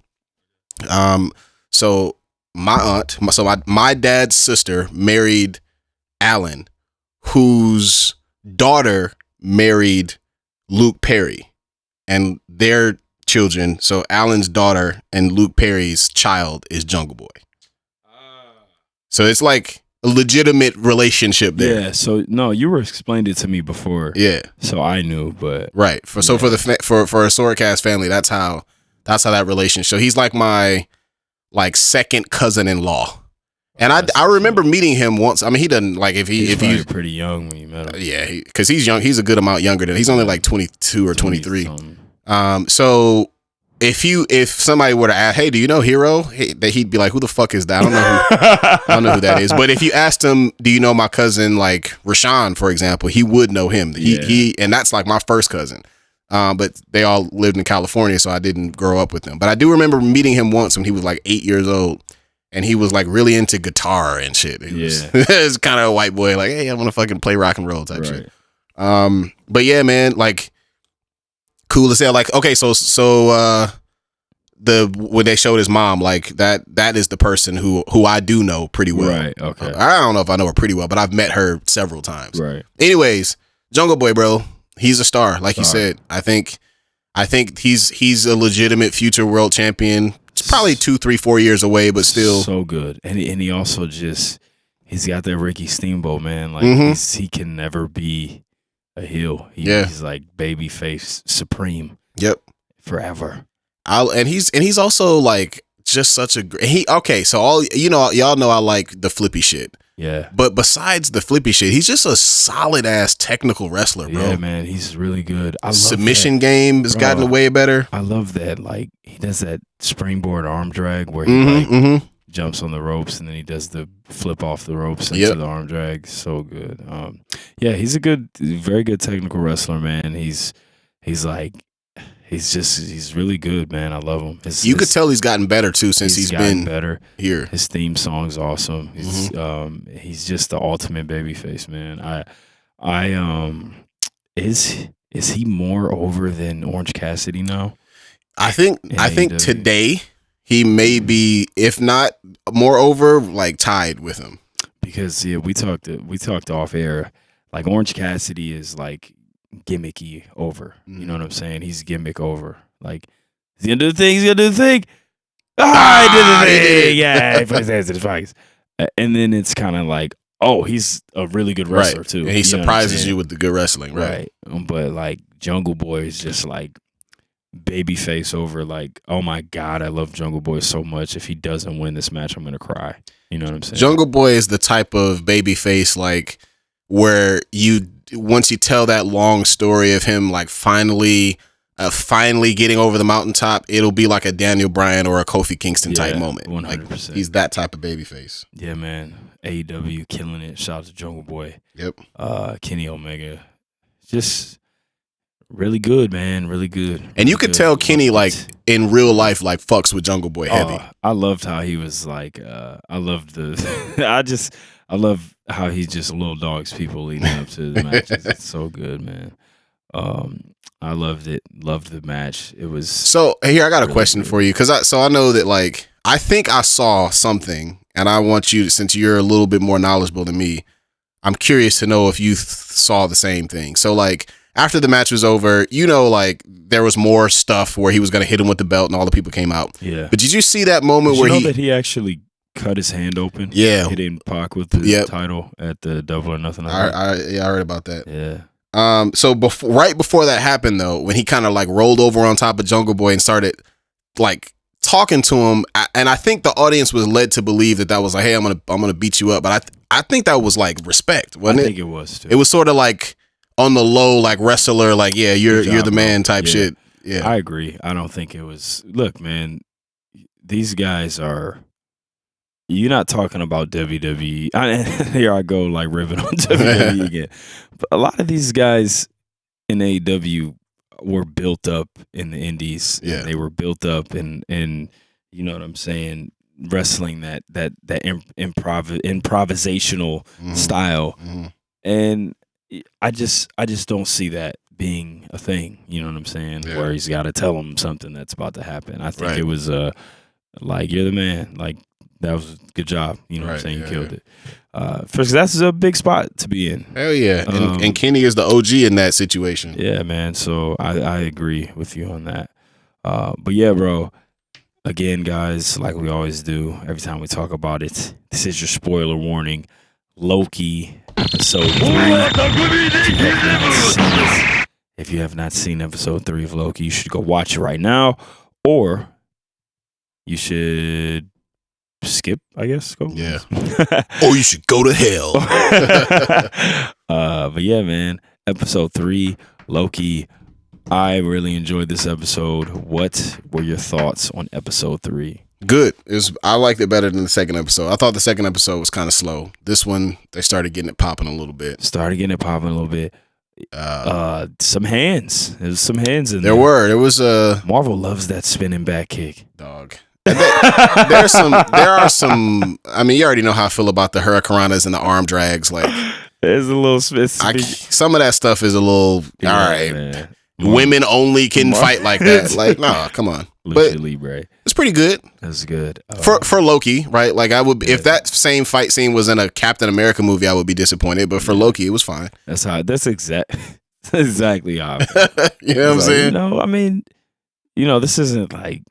So my aunt, my dad's sister married Alan, whose daughter married Luke Perry, and their children. So Alan's daughter and Luke Perry's child is Jungle Boy. So it's like a legitimate relationship there. Yeah. So no, you were explained it to me before. Yeah. So I knew, but right. For a SwordCast family, that's how that relationship. So he's like my second cousin-in-law. And I remember meeting him once. I mean, he doesn't like if he's pretty young when you met him. Yeah, because he's young. He's a good amount younger than he's only like 22 or 23. So if somebody were to ask, hey, do you know Hero? He'd be like, who the fuck is that? I don't know who that is. But if you asked him, do you know my cousin like Rashawn, for example, he would know him. He and that's like my first cousin. But they all lived in California, so I didn't grow up with them. But I do remember meeting him once when he was like 8 years old. And he was like really into guitar and shit. It was kind of a white boy, like, hey, I want to fucking play rock and roll type shit. But yeah, man, like cool as hell. Like, okay, so when they showed his mom, like that is the person who I do know pretty well. Right. Okay. I don't know if I know her pretty well, but I've met her several times. Right. Anyways, Jungle Boy, bro, he's a star. Like you said, I think he's a legitimate future world champion. It's probably 2, 3, 4 years away, but still so good. And he also he's got that Ricky Steamboat, man. Like he can never be a heel. He's like baby face supreme. Yep. Forever. And he's also like just such a great so y'all know I like the flippy shit. Yeah. But besides the flippy shit, he's just a solid ass technical wrestler, bro. Yeah, man, he's really good. Submission game has gotten way better. I love that. Like he does that springboard arm drag where he jumps on the ropes and then he does the flip off the ropes into the arm drag. So good. Yeah, he's very good technical wrestler, man. He's really good, man. I love him. You could tell he's gotten better too since he's been better here. His theme song's awesome. He's just the ultimate babyface, man. Is he more over than Orange Cassidy now? I think today he may be, if not more over, like tied with him. Because we talked off air. Like Orange Cassidy is like gimmicky over. You know what I'm saying? He's gimmick over. Like, he's gonna do the thing. He's gonna do the thing. I did the thing. Yeah, he puts his hands in his pockets. And then it's kind of like, oh, he's a really good wrestler too. And he surprises you with the good wrestling, right? But like Jungle Boy is just like babyface over. Like, oh my God, I love Jungle Boy so much. If he doesn't win this match, I'm gonna cry. You know what I'm saying? Jungle Boy is the type of babyface like where once you tell that long story of him like finally getting over the mountaintop, it'll be like a Daniel Bryan or a Kofi Kingston type moment. 100%. Like, he's that type of babyface. Yeah, man. AEW killing it. Shout out to Jungle Boy. Yep. Kenny Omega, just really good, man. Really good. And you could tell Kenny like in real life like fucks with Jungle Boy heavy. I loved how he was like. I loved I love how he just little dogs people leading up to the matches. It's so good, man. I loved it. Loved the match. It was so. Here, I got a question for you because I know that like I think I saw something, and I want you, since you're a little bit more knowledgeable than me, I'm curious to know if you saw the same thing. So like after the match was over, like there was more stuff where he was gonna hit him with the belt, and all the people came out. Yeah. But did you see that moment where that he actually cut his hand open? Yeah. Hitting Pac with the title at the Double or Nothing. I heard about that. Yeah. So right before that happened though, when he kind of like rolled over on top of Jungle Boy and started like talking to him, and I think the audience was led to believe that was like, hey, I'm gonna beat you up, but I think that was like respect, wasn't it? I think it was too. It was sort of like on the low, like wrestler, like you're the man type shit. Yeah, I agree. I don't think it was. Look, man, these guys are. You're not talking about WWE. Here I go, like ribbing on WWE again. But a lot of these guys in AEW were built up in the indies. Yeah. They were built up in you know what I'm saying, wrestling that improvisational style. And I just don't see that being a thing, you know what I'm saying? Yeah. Where he's got to tell him something that's about to happen. I think Right. it was like, you're the man. Like, that was a good job. You know what I'm saying? You killed it. First, that's a big spot to be in. Hell yeah. And Kenny is the OG in that situation. Yeah, man. So I agree with you on that. But yeah, bro. Again, guys, like we always do, every time we talk about it, this is your spoiler warning. Loki, episode 3. If you have not seen episode 3 of Loki, you should go watch it right now. Or you should skip, I guess. Go. Yeah. Or you should go to hell. But yeah, man. Episode 3, Loki. I really enjoyed this episode. What were your thoughts on episode 3? Good. I liked it better than the second episode. I thought the second episode was kind of slow. This one, they started getting it popping a little bit. Some hands. There's some hands in there. There was a Marvel loves that spinning back kick. Dog. There are some. I mean, you already know how I feel about the hurricanranas and the arm drags. Like, there's a little some of that stuff is a little all right. Man. Women only can fight like that. Like, nah, come on. But Libre. It's pretty good. That's good. For Loki, right? Like, I would if that same fight scene was in a Captain America movie, I would be disappointed. But for Loki, it was fine. That's exactly how. You know what I'm saying? I mean, this isn't like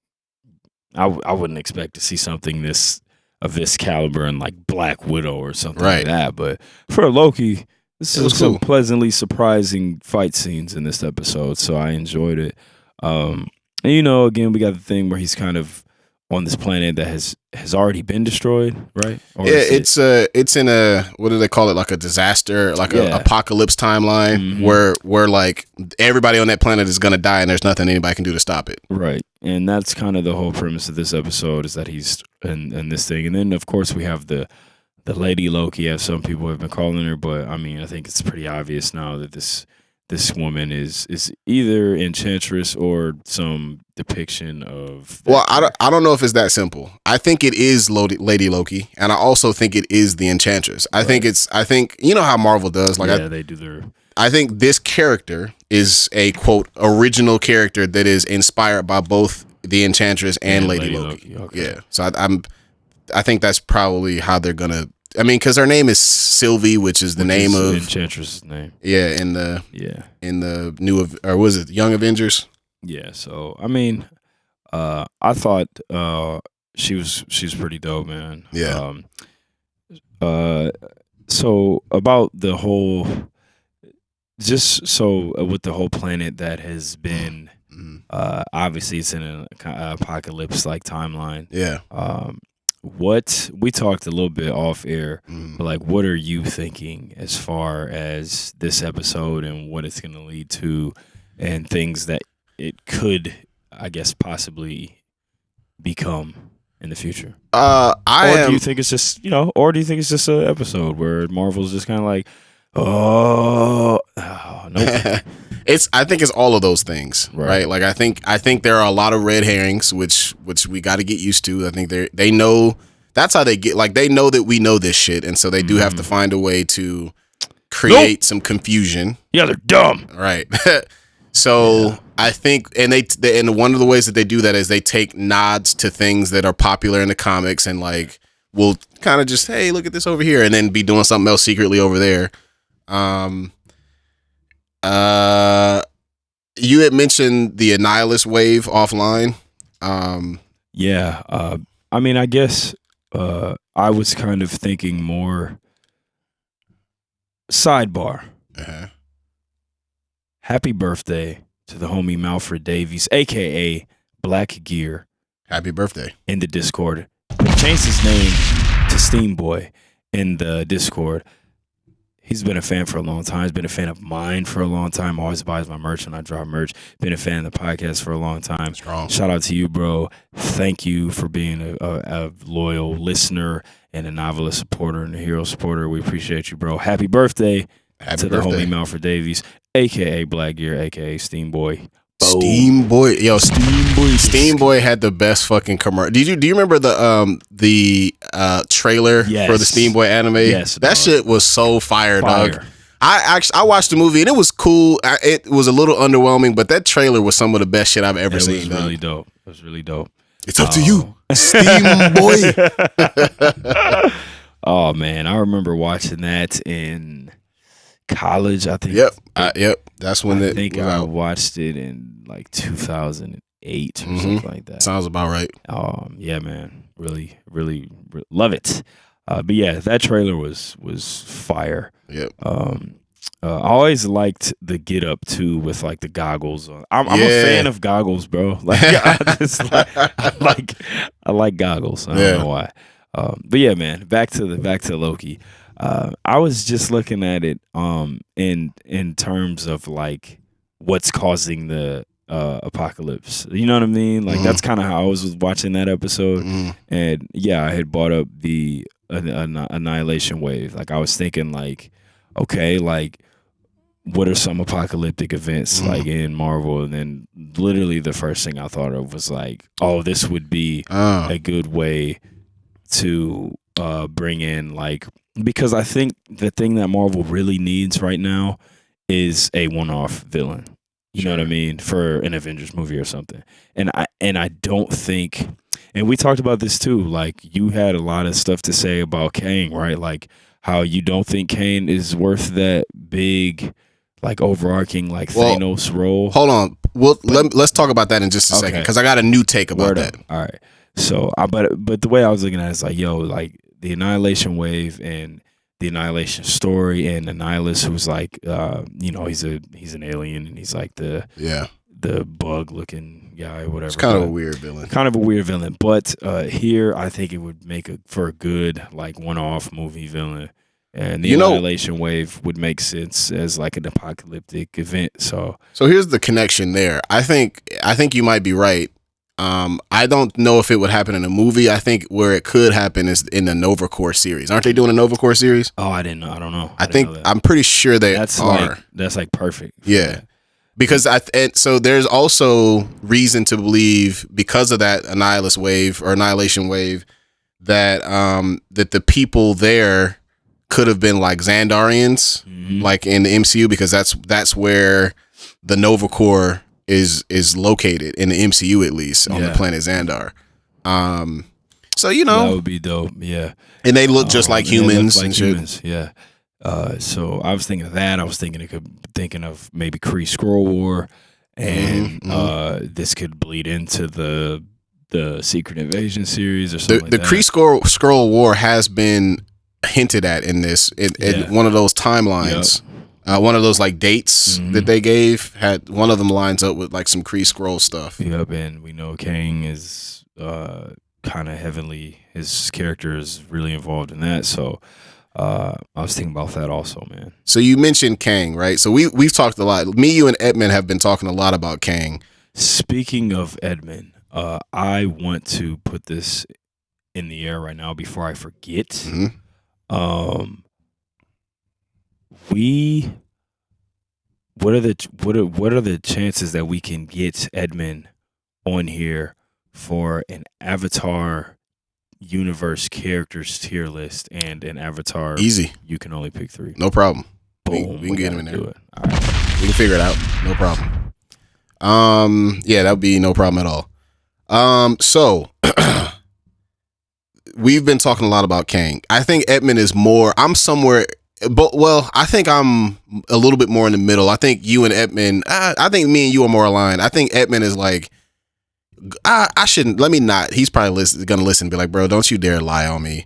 I wouldn't expect to see something of this caliber in like Black Widow or something like that. But for Loki, this was some pleasantly surprising fight scenes in this episode, so I enjoyed it. And again, we got the thing where he's kind of on this planet that has already been destroyed, right? Or it's in a, what do they call it? Like a disaster, like a apocalypse timeline where like everybody on that planet is gonna die and there's nothing anybody can do to stop it. Right. And that's kind of the whole premise of this episode, is that he's in this thing. And then of course we have the Lady Loki, as some people have been calling her, but I mean, I think it's pretty obvious now that this woman is either Enchantress or some depiction of. Well, I don't know if it's that simple. I think it is Lady Loki, and I also think it is the Enchantress. I think you know how Marvel does. Like, they do their. I think this character is a quote original character that is inspired by both the Enchantress and Lady Loki. Okay. Yeah, so I think that's probably how they're gonna. I mean, because her name is Sylvie, which is the name of Enchantress' name. Yeah, in the new or was it Young Avengers? Yeah. So I mean, I thought she's pretty dope, man. Yeah. So about the whole, with the whole planet that has been, obviously it's in an apocalypse like timeline. Yeah. What we talked a little bit off air, but like, what are you thinking as far as this episode and what it's going to lead to, and things that it could, I guess, possibly become in the future? Do you think it's just an episode where Marvel's just kind of like, no? I think it's all of those things, right? Like, I think there are a lot of red herrings, which we got to get used to. I think they know that's how they get, like, they know that we know this shit, and so they do have to find a way to create some confusion. Yeah, they're dumb, right? So I think, and one of the ways that they do that is they take nods to things that are popular in the comics, and like will kind of just, hey, look at this over here, and then be doing something else secretly over there. You had mentioned the Annihilus wave offline. I mean, I guess I was kind of thinking more sidebar. Happy birthday to the homie Malfred Davies, aka Black Gear. Happy birthday. In the Discord. He changed his name to Steam Boy in the Discord. He's been a fan for a long time. He's been a fan of mine for a long time. Always buys my merch when I drop merch. Been a fan of the podcast for a long time. Strong. Shout out to you, bro. Thank you for being a loyal listener and a Noveliss supporter and a hero supporter. We appreciate you, bro. Happy birthday to the homie Malfred Davies. AKA Black Gear, AKA Steam Boy. Steam Boy, yo, Steam Boy had the best fucking commercial. Do you remember the trailer for the Steam Boy anime? Yes, that shit was so fire, dog. I watched the movie and it was cool. It was a little underwhelming, but that trailer was some of the best shit I've ever seen. It was really dope. It was really dope. It's up to you, Steam Boy. Oh man, I remember watching that in college. I think. Yep. That's when I think I watched it in like 2008 or something like that. Sounds about right. Yeah, man, really love it. But yeah, that trailer was fire. Yep. I always liked the get up too with like the goggles. I'm a fan of goggles, bro. Like I like goggles. I don't know why. But yeah, man, back to Loki. I was just looking at it in terms of like what's causing the apocalypse. You know what I mean? Like that's kind of how I was watching that episode. And yeah, I had brought up the annihilation wave. Like I was thinking like, okay, like what are some apocalyptic events like in Marvel? And then literally the first thing I thought of was like, oh, this would be a good way to bring in like, because I think the thing that Marvel really needs right now is a one-off villain. You know what I mean? For an Avengers movie or something. And I don't think, and we talked about this too, like you had a lot of stuff to say about Kang, right? Like how you don't think Kang is worth that big, like overarching, like Thanos role. Hold on. Let's talk about that in just a second, because I got a new take about that. All right. So, but the way I was looking at it is like, yo, like the Annihilation Wave and the Annihilation Story and Annihilus, who's like, he's an alien and he's like the bug looking guy or whatever. It's kind of a weird villain. But here I think it would make for a good like one-off movie villain. And the Annihilation Wave would make sense as like an apocalyptic event. So here's the connection there. I think you might be right. I don't know if it would happen in a movie. I think where it could happen is in the Nova Corps series. Aren't they doing a Nova Corps series? Oh, I didn't know. I don't know. I'm pretty sure that's are. That's like perfect. Yeah. Because so there's also reason to believe, because of that Annihilus wave or Annihilation wave, that that the people there could have been like Xandarians, like in the MCU, because that's where the Nova Corps is located in the MCU, at least on the planet Xandar. So that would be dope. Yeah, and they look just like humans and shit. Humans, yeah. So I was thinking of that. I was thinking of maybe Kree Skrull War, and this could bleed into the Secret Invasion series or something. The Kree Skrull War has been hinted at in this in one of those timelines. Yep. One of those like dates that they gave had one of them lines up with like some Kree Skrull stuff. Yep, and we know Kang is kind of heavily, his character is really involved in that. So I was thinking about that also, man. So you mentioned Kang, right? So we've talked a lot. Me, you, and Edmund have been talking a lot about Kang. Speaking of Edmund, I want to put this in the air right now before I forget. What are the chances that we can get Edmund on here for an Avatar universe characters tier list and an Avatar? Easy. You can only pick 3. No problem. Boom. We can get him in there. Do it. All right. We can figure it out. No problem. That would be no problem at all. So we've been talking a lot about Kang. I think Edmund is more. I think I'm a little bit more in the middle. I think you and Edmund, I think me and you are more aligned. I think Edmund is like, I shouldn't, let me not. He's probably going to listen and be like, bro, don't you dare lie on me.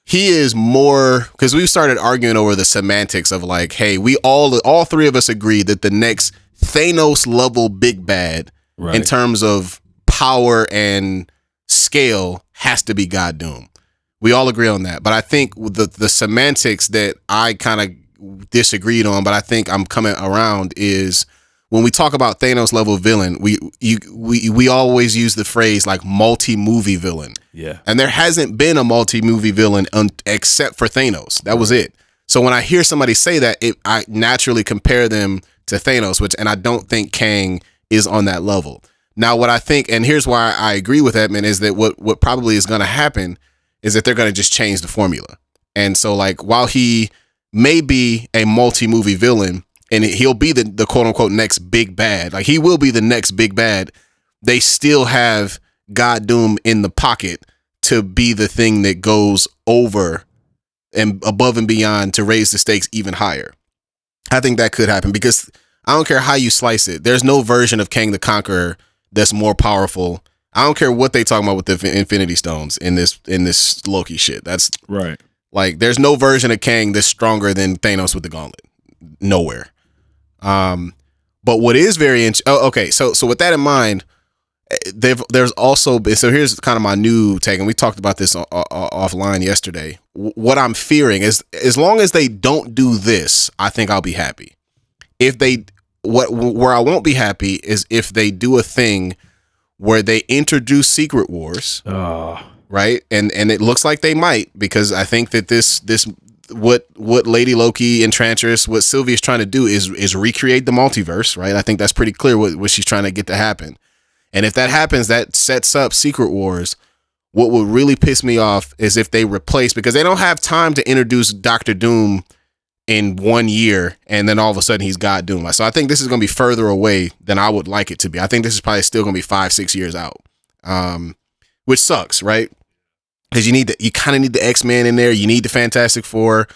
He is more, because we've started arguing over the semantics of like, hey, we all 3 of us agree that the next Thanos level big bad in terms of power and scale has to be God Doom. We all agree on that. But I think the semantics that I kind of disagreed on, but I think I'm coming around, is when we talk about Thanos level villain, we always use the phrase like multi-movie villain. Yeah. And there hasn't been a multi-movie villain except for Thanos. That was it. So when I hear somebody say that, I naturally compare them to Thanos, and I don't think Kang is on that level. Now, what I think, and here's why I agree with Edmund, is that what probably is going to happen is that they're going to just change the formula. And so, like, while he may be a multi-movie villain, and he'll be the quote-unquote next big bad, like, he will be the next big bad, they still have God Doom in the pocket to be the thing that goes over and above and beyond to raise the stakes even higher. I think that could happen because I don't care how you slice it. There's no version of Kang the Conqueror that's more powerful. I don't care what they talking about with the Infinity Stones in this Loki shit. That's right. Like, there's no version of Kang that's stronger than Thanos with the gauntlet. Nowhere. But what is very interesting. Okay. So with that in mind, there's also, so here's kind of my new take, and we talked about this offline yesterday. What I'm fearing is, as long as they don't do this, I think I'll be happy. Where I won't be happy is if they do a thing where they introduce Secret Wars, right? And it looks like they might, because I think that this what Lady Loki, Enchantress, what Sylvia's trying to do is recreate the multiverse, right? I think that's pretty clear what she's trying to get to happen. And if that happens, that sets up Secret Wars. What would really piss me off is if they replace, because they don't have time to introduce Doctor Doom in 1 year and then all of a sudden he's God Doom. So I think this is going to be further away than I would like it to be. I think this is probably still going to be 5-6 years out, which sucks, right? Because you kind of need the X-Men in there. You need the Fantastic Four.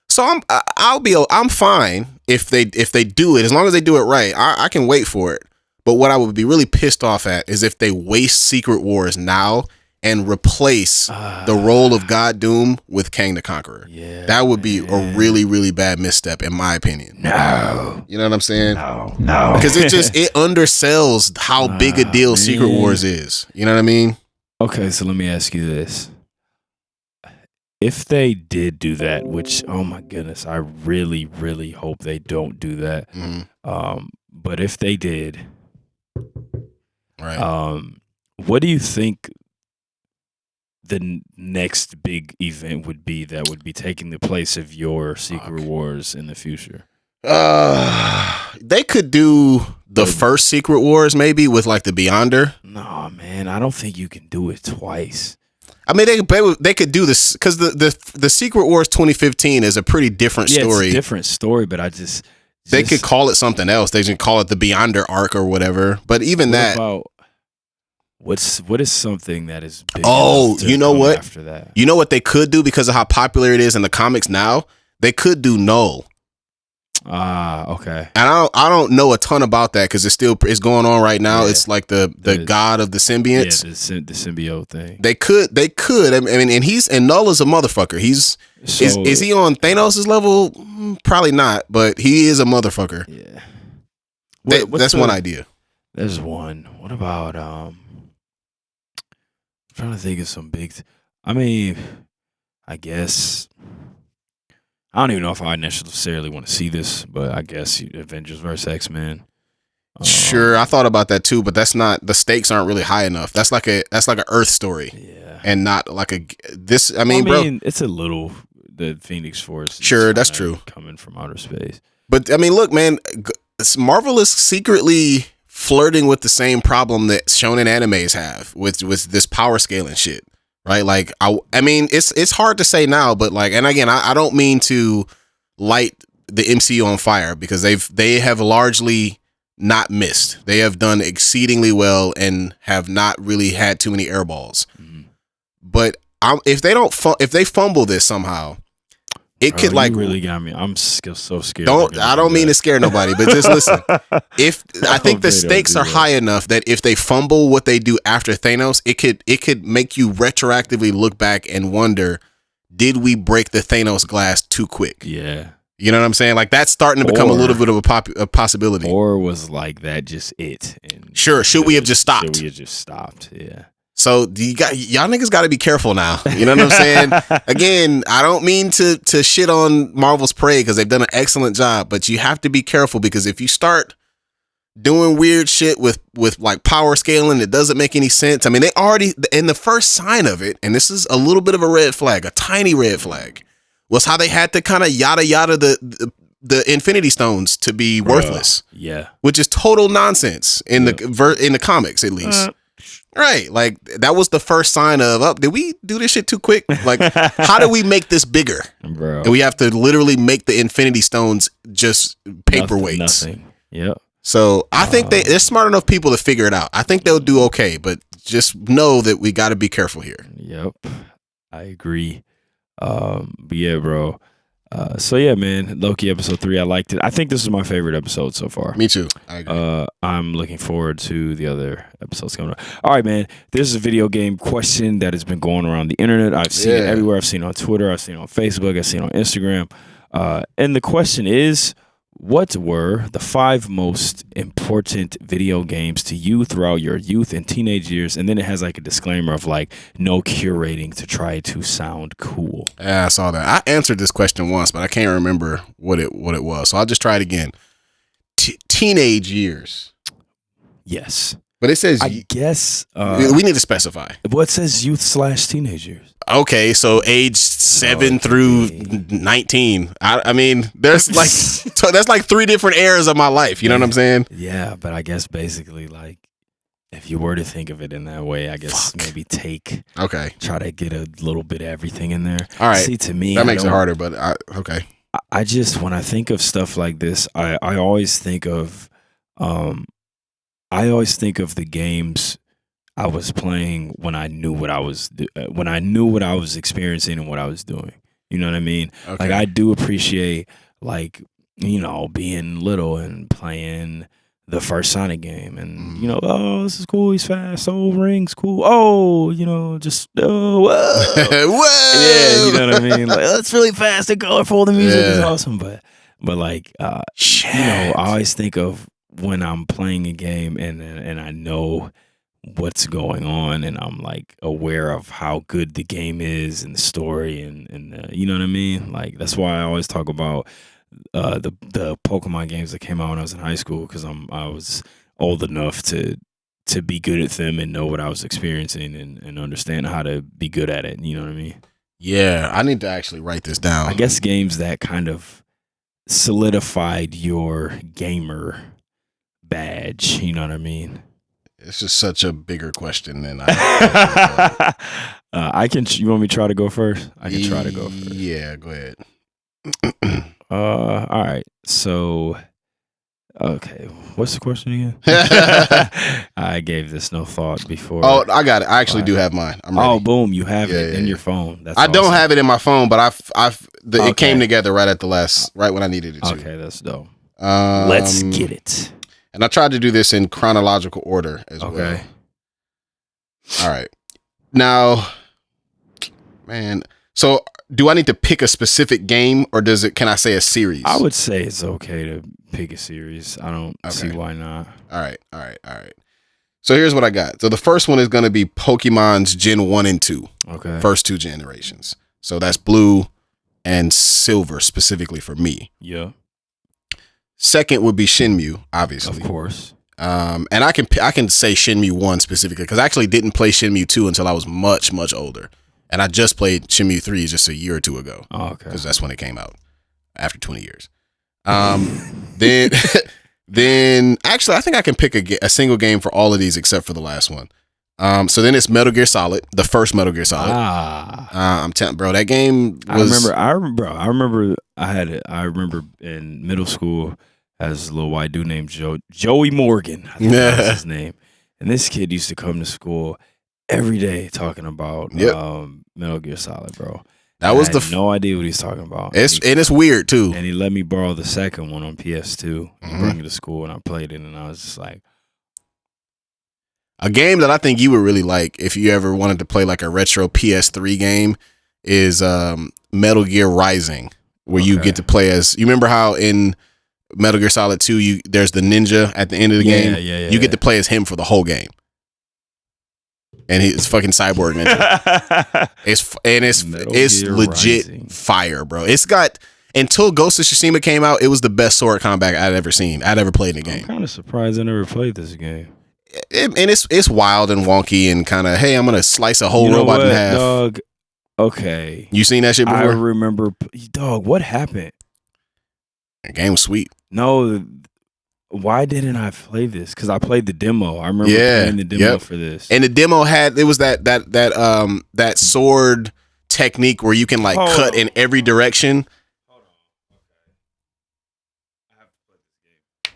So I'm fine if they do it, as long as they do it right. I can wait for it. But what I would be really pissed off at is if they waste Secret Wars now and replace the role of God Doom with Kang the Conqueror. Yeah, that would be a really, really bad misstep, in my opinion. No. You know what I'm saying? No. Because it undersells how big a deal Secret Wars is. You know what I mean? Okay, so let me ask you this. If they did do that, which, oh my goodness, I really, really hope they don't do that. Mm-hmm. But if they did, right. What do you think the next big event would be that would be taking the place of your Secret Wars in the future? They could do the first Secret Wars maybe with like the Beyonder. No, man, I don't think you can do it twice. I mean, they could do this because the Secret Wars 2015 is a pretty different story. It's a different story, but they could call it something else. They can call it the Beyonder arc or whatever. But even what is something that is big? Oh, you know what? After that, you know what they could do because of how popular it is in the comics now. They could do Null. Okay. And I don't know a ton about that because it's going on right now. Yeah. It's like the god of the symbionts. Yeah, the symbiote thing. They could. I mean, and Null is a motherfucker. Is he on Thanos' level? Probably not, but he is a motherfucker. Yeah. That's one idea. There's one. What about I'm trying to think of some big. I mean, I guess. I don't even know if I necessarily want to see this, but I guess Avengers vs. X-Men. Sure, I thought about that too, but that's not, the stakes aren't really high enough. That's like a Earth story, yeah, and not like this. I mean, bro, it's a little the Phoenix Force. Sure, that's true. Coming from outer space, but I mean, look, man, Marvel is secretly flirting with the same problem that shonen animes have with this power scaling shit. Right, like I mean, it's hard to say now, but like, and again, I don't mean to light the MCU on fire because they have largely not missed. They have done exceedingly well and have not really had too many air balls. Mm-hmm. But if they fumble this somehow, it could like really got me. I'm so scared. I don't mean to scare nobody, but just listen. I think the stakes are high enough that if they fumble what they do after Thanos, it could make you retroactively look back and wonder, did we break the Thanos glass too quick? Yeah. You know what I'm saying? Like that's starting to become a little bit of a possibility. Or was like that just it? And sure. Should we have just stopped? Should we have just stopped? Yeah. So y'all niggas got to be careful now. You know what I'm saying? Again, I don't mean to shit on Marvel's parade because they've done an excellent job, but you have to be careful because if you start doing weird shit with like power scaling, it doesn't make any sense. I mean, they already, in the first sign of it, and this is a little bit of a red flag, a tiny red flag, was how they had to kind of yada the Infinity Stones to be worthless. Yeah, which is total nonsense in the comics, at least. Right, like that was the first sign of, did we do this shit too quick? Like, how do we make this bigger? Bro. And we have to literally make the Infinity Stones just paperweights. Nothing. Yep. So I think they're smart enough people to figure it out. I think they'll do okay, but just know that we got to be careful here. Yep, I agree. But yeah, bro. So yeah, man, Loki episode 3, I liked it. I think this is my favorite episode so far. Me too. I agree. I'm looking forward to the other episodes coming up. All right, man. This is a video game question that has been going around the internet. I've seen it everywhere. I've seen it on Twitter. I've seen it on Facebook. I've seen it on Instagram. And the question is, what were the 5 most important video games to you throughout your youth and teenage years? And then it has like a disclaimer of like no curating to try to sound cool. Yeah, I saw that. I answered this question once, but I can't remember what it was. So I'll just try it again. Teenage years. Yes. But it says, I guess we need to specify. What says youth/teenage years? Okay, so age 7 through 19. I mean, there's like that's like 3 different eras of my life. You know what I'm saying? Yeah, but I guess basically like if you were to think of it in that way, I guess maybe try to get a little bit of everything in there. All right. See, to me, that makes it harder, but okay. I just, when I think of stuff like this, I always think of the games I was playing when I knew what I was experiencing and what I was doing. You know what I mean? Okay. Like I do appreciate like, you know, being little and playing the first Sonic game and, you know, oh, this is cool. He's fast. Oh, rings cool. Oh, you know, just, whoa. Whoa. Yeah, you know what I mean? Like, oh, it's really fast and colorful. The music is awesome. But like, you know, I always think of when I'm playing a game and I know what's going on and I'm like aware of how good the game is and the story and you know what I mean? Like, that's why I always talk about the Pokemon games that came out when I was in high school, because I was old enough to be good at them and know what I was experiencing and understand how to be good at it. You know what I mean? Yeah, I need to actually write this down. I guess games that kind of solidified your gamer badge. You know what I mean? It's just such a bigger question than I can. You want me to try to go first? I can try to go first. Yeah, go ahead. All right. So, okay. What's the question again? I gave this no thought before. Oh, I got it. I actually do have mine. I'm ready. Oh, boom! You have it in your phone. That's I don't have it in my phone, but it came together right when I needed it to. Okay, that's dope. Let's get it. And I tried to do this in chronological order as well. Okay. All right. Now, man, so do I need to pick a specific game or can I say a series? I would say it's okay to pick a series. I don't see why not. All right. So here's what I got. So the first one is going to be Pokemon's Gen 1 and 2. Okay. First 2 generations. So that's Blue and Silver specifically for me. Yeah. Second would be Shenmue, obviously. Of course. And I can say Shenmue 1 specifically because I actually didn't play Shenmue 2 until I was much, much older. And I just played Shenmue 3 just a year or two ago. Oh, okay. Because that's when it came out, after 20 years. Then actually, I think I can pick a single game for all of these except for the last one. So then it's Metal Gear Solid, the first Metal Gear Solid. I'm telling, bro, that game was. I remember in middle school as a little white dude named Joey Morgan. I think that was his name. And this kid used to come to school every day talking about Metal Gear Solid, bro. I had no idea what he's talking about. It's weird too. And he let me borrow the second one on PS2. He brought me to school and I played it, and I was just like. A game that I think you would really like if you ever wanted to play like a retro PS3 game is Metal Gear Rising, where you get to play as. You remember how in Metal Gear Solid 2 there's the ninja at the end of the game? Yeah. You get to play as him for the whole game. And he's fucking cyborg ninja. it's legit Rising. Fire, bro. It's got, until Ghost of Tsushima came out, it was the best sword combat I'd ever seen. I'd ever played in a game. I'm kind of surprised I never played this game. And it's wild and wonky and kind of, hey, I'm gonna slice a whole robot in half. Dog, Okay. You seen that shit I before? remember. Dog, what happened? The game was sweet. No, why didn't I play this? Because I played the demo. I remember playing the demo for this. And the demo it was that sword technique where you can like cut in every direction.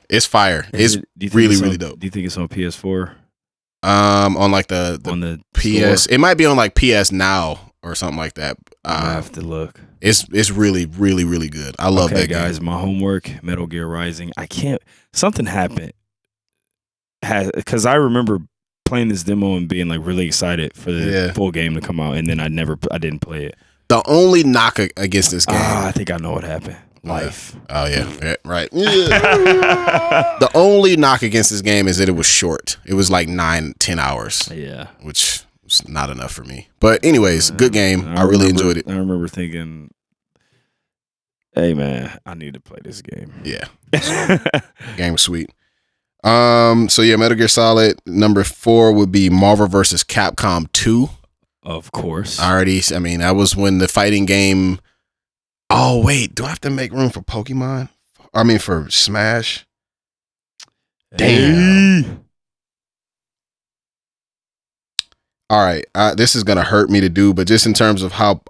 It's fire. It's really dope. Do you think it's on PS4? On like the on the PS, store? it might be on like PS Now or something like that. I have to look. It's really good. I love that guys. game. My homework, Metal Gear Rising. I can't. Something happened. Because I remember playing this demo and being like really excited for the full game to come out, and then I didn't play it. The only knock against this game, I think I know what happened. Life. Oh yeah, right. The only knock against this game is that it was short. It was like 9-10 hours. Yeah, which was not enough for me. But anyways, good game. I really enjoyed it. I remember thinking, "Hey man, I need to play this game." Yeah, game was sweet. So yeah, Metal Gear Solid number 4 would be Marvel vs. Capcom 2. Of course. I mean, that was when the fighting game. Oh wait, do I have to make room for Pokemon? I mean, for Smash. Damn. Hey. All right, this is gonna hurt me to do, but just in terms of how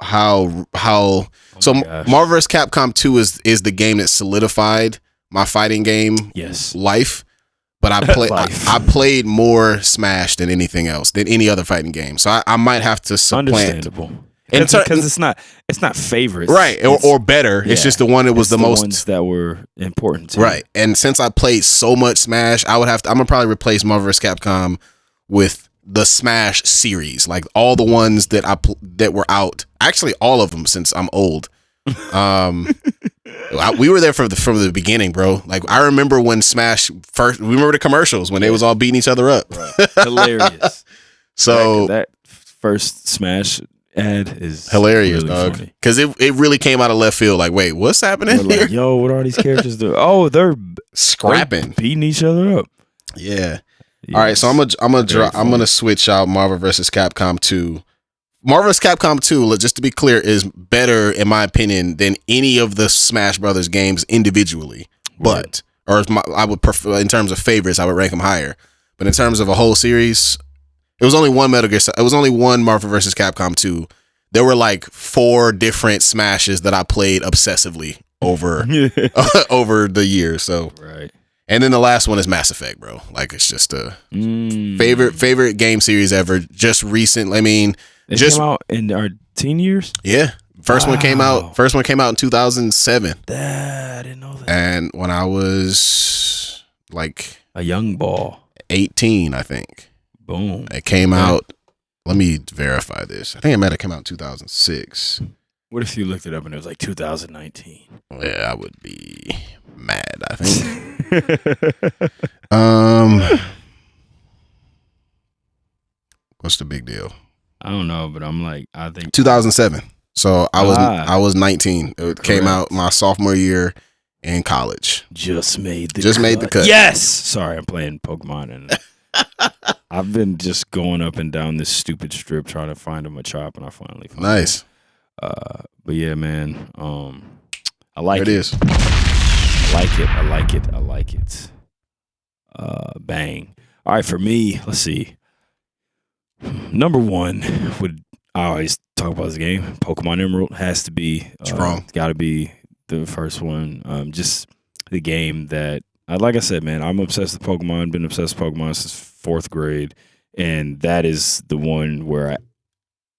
so Marvel vs. Capcom 2 is the game that solidified my fighting game life. But I played more Smash than anything else, than any other fighting game. So I might have to supplant. Understandable. Because it's not favorites, right? Or better. Yeah. It's just the one that was the most ones that were important to right. Me. And since I played so much Smash, I'm gonna probably replace Marvel vs. Capcom with the Smash series, like all the ones that were out. Actually, all of them, since I'm old. We were there from the beginning, bro. Like I remember when Smash first. We remember the commercials when they was all beating each other up. Right. Hilarious. So that first Smash ad is hilarious, really dog. Because it really came out of left field. Like, wait, what's happening here? Like, yo, what are these characters doing? Oh, they're scrapping, beating each other up. Yeah. Yes. All right, so I'm gonna switch out Marvel vs. Capcom 2. Marvel vs. Capcom 2, just to be clear, is better in my opinion than any of the Smash Brothers games individually. But I would prefer, in terms of favorites, I would rank them higher. But in terms of a whole series, it was only one Metal Gear. It was only one Marvel vs. Capcom 2. There were like 4 different Smashes that I played obsessively over over the years. So right. And then the last one is Mass Effect, bro. Like it's just a favorite game series ever. Just recent. I mean, it came out in our teen years. Yeah, first one came out in 2007. I didn't know that. And when I was like a young ball, 18, I think. Boom. It came out. Let me verify this. I think it might have come out in 2006. What if you looked it up and it was like 2019? Yeah, I would be mad, I think. What's the big deal? I don't know, but I think 2007. So I was 19. It came out my sophomore year in college. Just made the cut. Yes. Sorry, I'm playing Pokemon and I've been just going up and down this stupid strip trying to find a Machop, and I finally found nice. But yeah, man. I like it. It is. I like it. Bang. All right, for me, let's see. Number 1 I always talk about this game. Pokemon Emerald has to be strong. Got to be the first one. Just the game that, like I said, man, I'm obsessed with Pokemon. Been obsessed with Pokemon since 4th grade, and that is the one where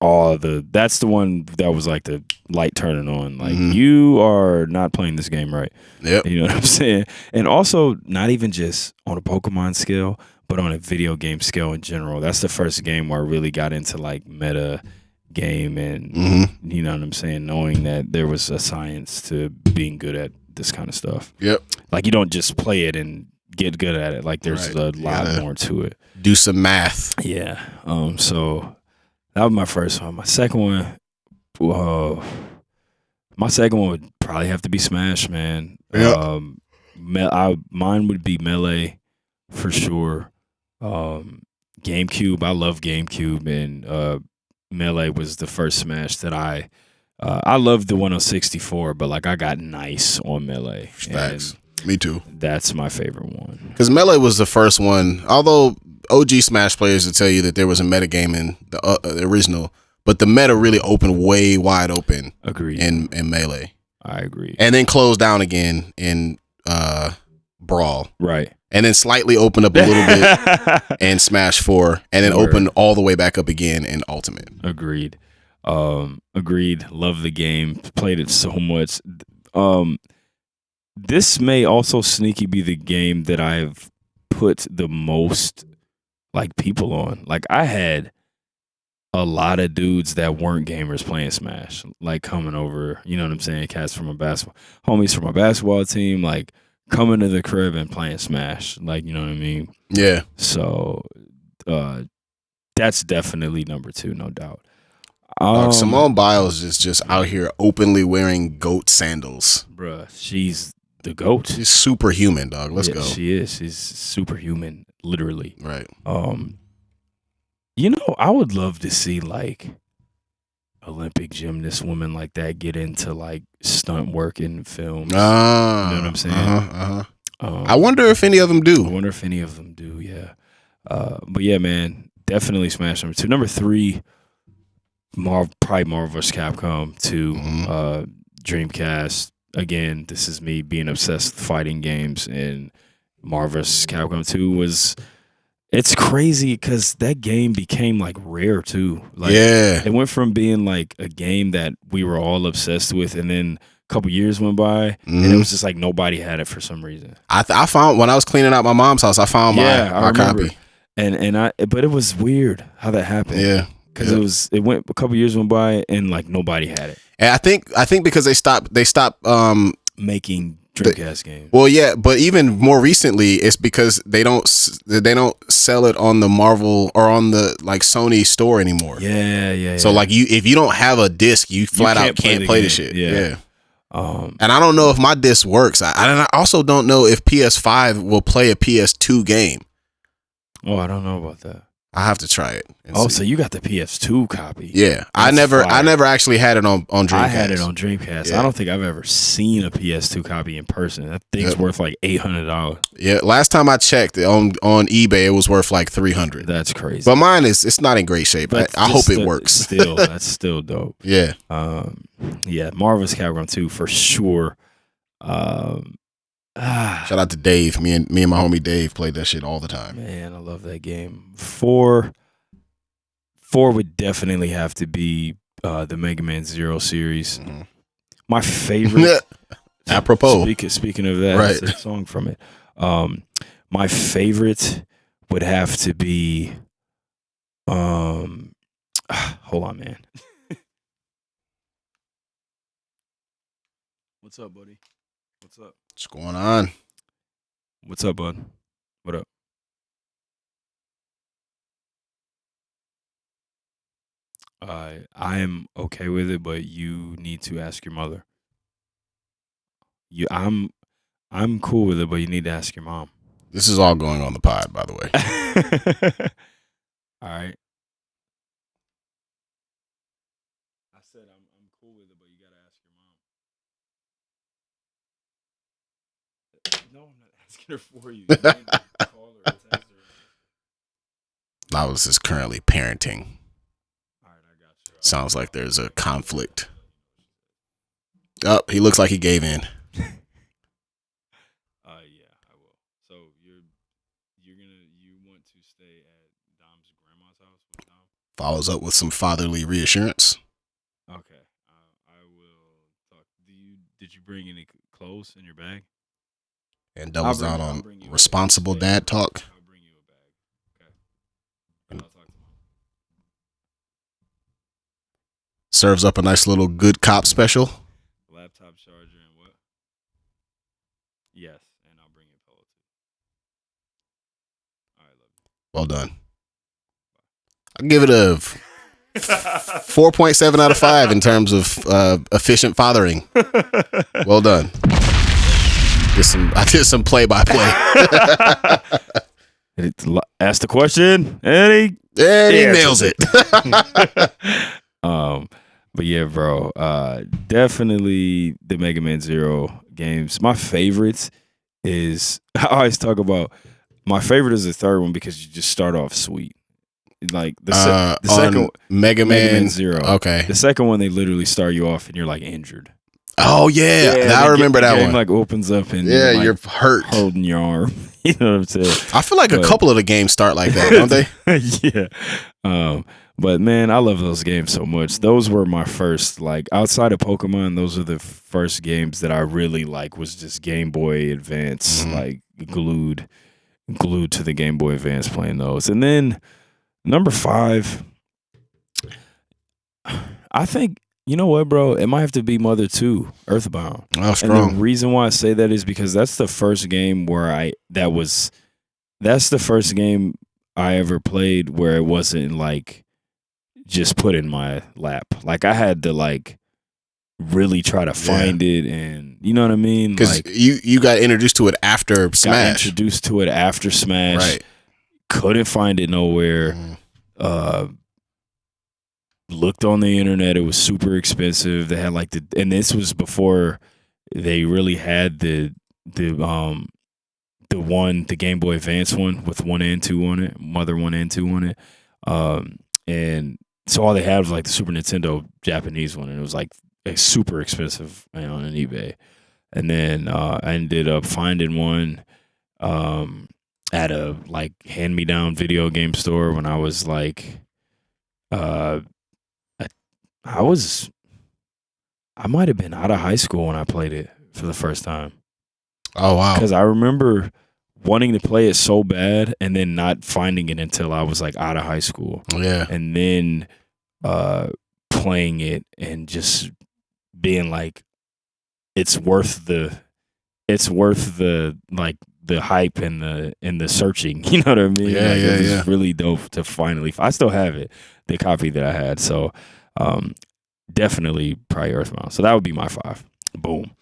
that's the one that was like the light turning on. Like you are not playing this game right. Yep. You know what I'm saying? And also not even just on a Pokemon scale, but on a video game scale in general. That's the first game where I really got into like meta game and you know what I'm saying, knowing that there was a science to being good at this kind of stuff. Yep. Like you don't just play it and get good at it. Like there's a lot more to it. Do some math. Yeah. So that was my first one. My second one would probably have to be Smash, man. Yep. Mine would be Melee for sure. GameCube, I love GameCube, and Melee was the first Smash that I loved the one on 64, but like I got nice on Melee. Facts. Me too. That's my favorite one. Because Melee was the first one, although OG Smash players will tell you that there was a meta game in the original, but the meta really opened way wide open. Agreed. In Melee. I agree. And then closed down again in Brawl. Right. And then slightly opened up a little bit in Smash 4, and then opened all the way back up again in Ultimate. Agreed. Agreed. Love the game. Played it so much. This may also sneaky be the game that I've put the most like people on. Like I had a lot of dudes that weren't gamers playing Smash, like coming over, you know what I'm saying? Cats from homies from my basketball team, like coming to the crib and playing Smash. Like, you know what I mean? Yeah. So that's definitely number 2, no doubt. Simone Biles is just out here openly wearing goat sandals. Bruh, she's the GOAT. She's superhuman, dog. Let's go. She is. She's superhuman, literally. Right. You know, I would love to see like Olympic gymnast women like that get into like stunt work in films. You know what I'm saying? I wonder if any of them do. I wonder if any of them do. Yeah. But yeah, man, definitely Smash number 2. Number 3, probably Marvel vs. Capcom 2, Dreamcast. Again, this is me being obsessed with fighting games, and Marvel vs. Capcom 2 was. It's crazy because that game became like rare too. Like, yeah, it went from being like a game that we were all obsessed with, and then a couple years went by, and it was just like nobody had it for some reason. I found when I was cleaning out my mom's house, I found my copy, but it was weird how that happened. Yeah, because it went a couple years went by, and like nobody had it. And I think because they stopped making Dreamcast games. Well, yeah, but even more recently, it's because they don't sell it on the Marvel or on the like Sony store anymore. Yeah. So like if you don't have a disc, you flat out can't play the shit. Yeah. And I don't know if my disc works. I also don't know if PS5 will play a PS2 game. Oh, I don't know about that. I have to try it. Oh, so you got the PS2 copy? Yeah, I never actually had it on Dreamcast. I had it on Dreamcast. Yeah. I don't think I've ever seen a PS2 copy in person. That thing's worth like $800. Yeah, last time I checked on eBay, it was worth like $300. That's crazy. But mine it's not in great shape. I hope it works. That's still dope. Yeah. Yeah, Marvel's Capcom 2 for sure. Shout out to Dave. Me and my homie Dave played that shit all the time. Man, I love that game. 4 would definitely have to be the Mega Man Zero series. Mm-hmm. My favorite. Apropos. Speaking of that, right. It's a song from it. My favorite would have to be. Hold on, man. What's up, buddy? What's up? What's going on? What's up, bud? What up? I am okay with it, but you need to ask your mother. I'm cool with it, but you need to ask your mom. This is all going on the pod, by the way. All right. I said I'm cool with it, but you gotta ask your mom. No, I'm not asking her for you. You need to call her or text her. Noveliss is currently parenting. All right, I got you. Sounds like there's a conflict. Oh, he looks like he gave in. Yeah, I will. So you want to stay at Dom's grandma's house with Dom? Follows up with some fatherly reassurance. Okay, I will talk. Did you bring any clothes in your bag? And doubles down on responsible dad talk. I'll bring you a bag. Okay. And I'll talk to mom. Serves up a nice little good cop special. Laptop charger and what? Yes, and I'll bring you a pillow too. All right, love you. Well done. I'll give it a 4.7 out of 5 in terms of efficient fathering. Well done. I did some play-by-play. Ask the question, and he And he nails it. But yeah, bro, definitely the Mega Man Zero games. My favorites is, I always talk about, my favorite is the third one because you just start off sweet. Like the second Mega Man Zero. Okay. The second one, they literally start you off and you're like injured. Oh yeah, I remember that game one. Like opens up and you're hurt, holding your arm. You know what I'm saying? I feel like a couple of the games start like that, don't they? Yeah. But man, I love those games so much. Those were my first, like, outside of Pokemon, those are the first games that I really like. Was just Game Boy Advance, like glued to the Game Boy Advance playing those. And then number 5, I think, you know what, bro? It might have to be Mother 2, Earthbound. Oh, strong. And the reason why I say that is because that's the first game where that's the first game I ever played where it wasn't like just put in my lap. Like I had to like really try to find it, and you know what I mean? Because like, you got introduced to it after Smash. Got introduced to it after Smash. Right. Couldn't find it nowhere. Looked on the internet. It was super expensive. They had like and this was before they really had the Game Boy Advance one with 1 and 2 on it, Mother 1 and 2 on it. And so all they had was like the Super Nintendo Japanese one, and it was like super expensive on an eBay. And then I ended up finding one at a like hand-me-down video game store when I was like I might have been out of high school when I played it for the first time. Oh wow. Because I remember wanting to play it so bad and then not finding it until I was like out of high school. Yeah. And then playing it and just being like, it's worth the like the hype and the searching. You know what I mean? Yeah, like, yeah, it's really dope to finally. I still have it, the copy that I had. So definitely probably Earthbound. So that would be my 5. Boom.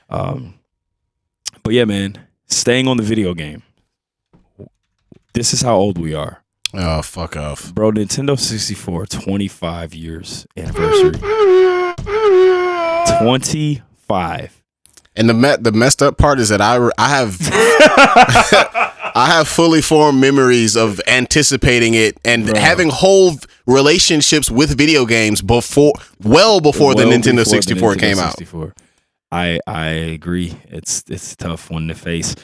But yeah, man. Staying on the video game. This is how old we are. Oh, fuck off. Bro, Nintendo 64, 25 years anniversary. 25. And the messed up part is that I have I have fully formed memories of anticipating it and having whole relationships with video games before the Nintendo 64 came out. I agree. It's a tough one to face.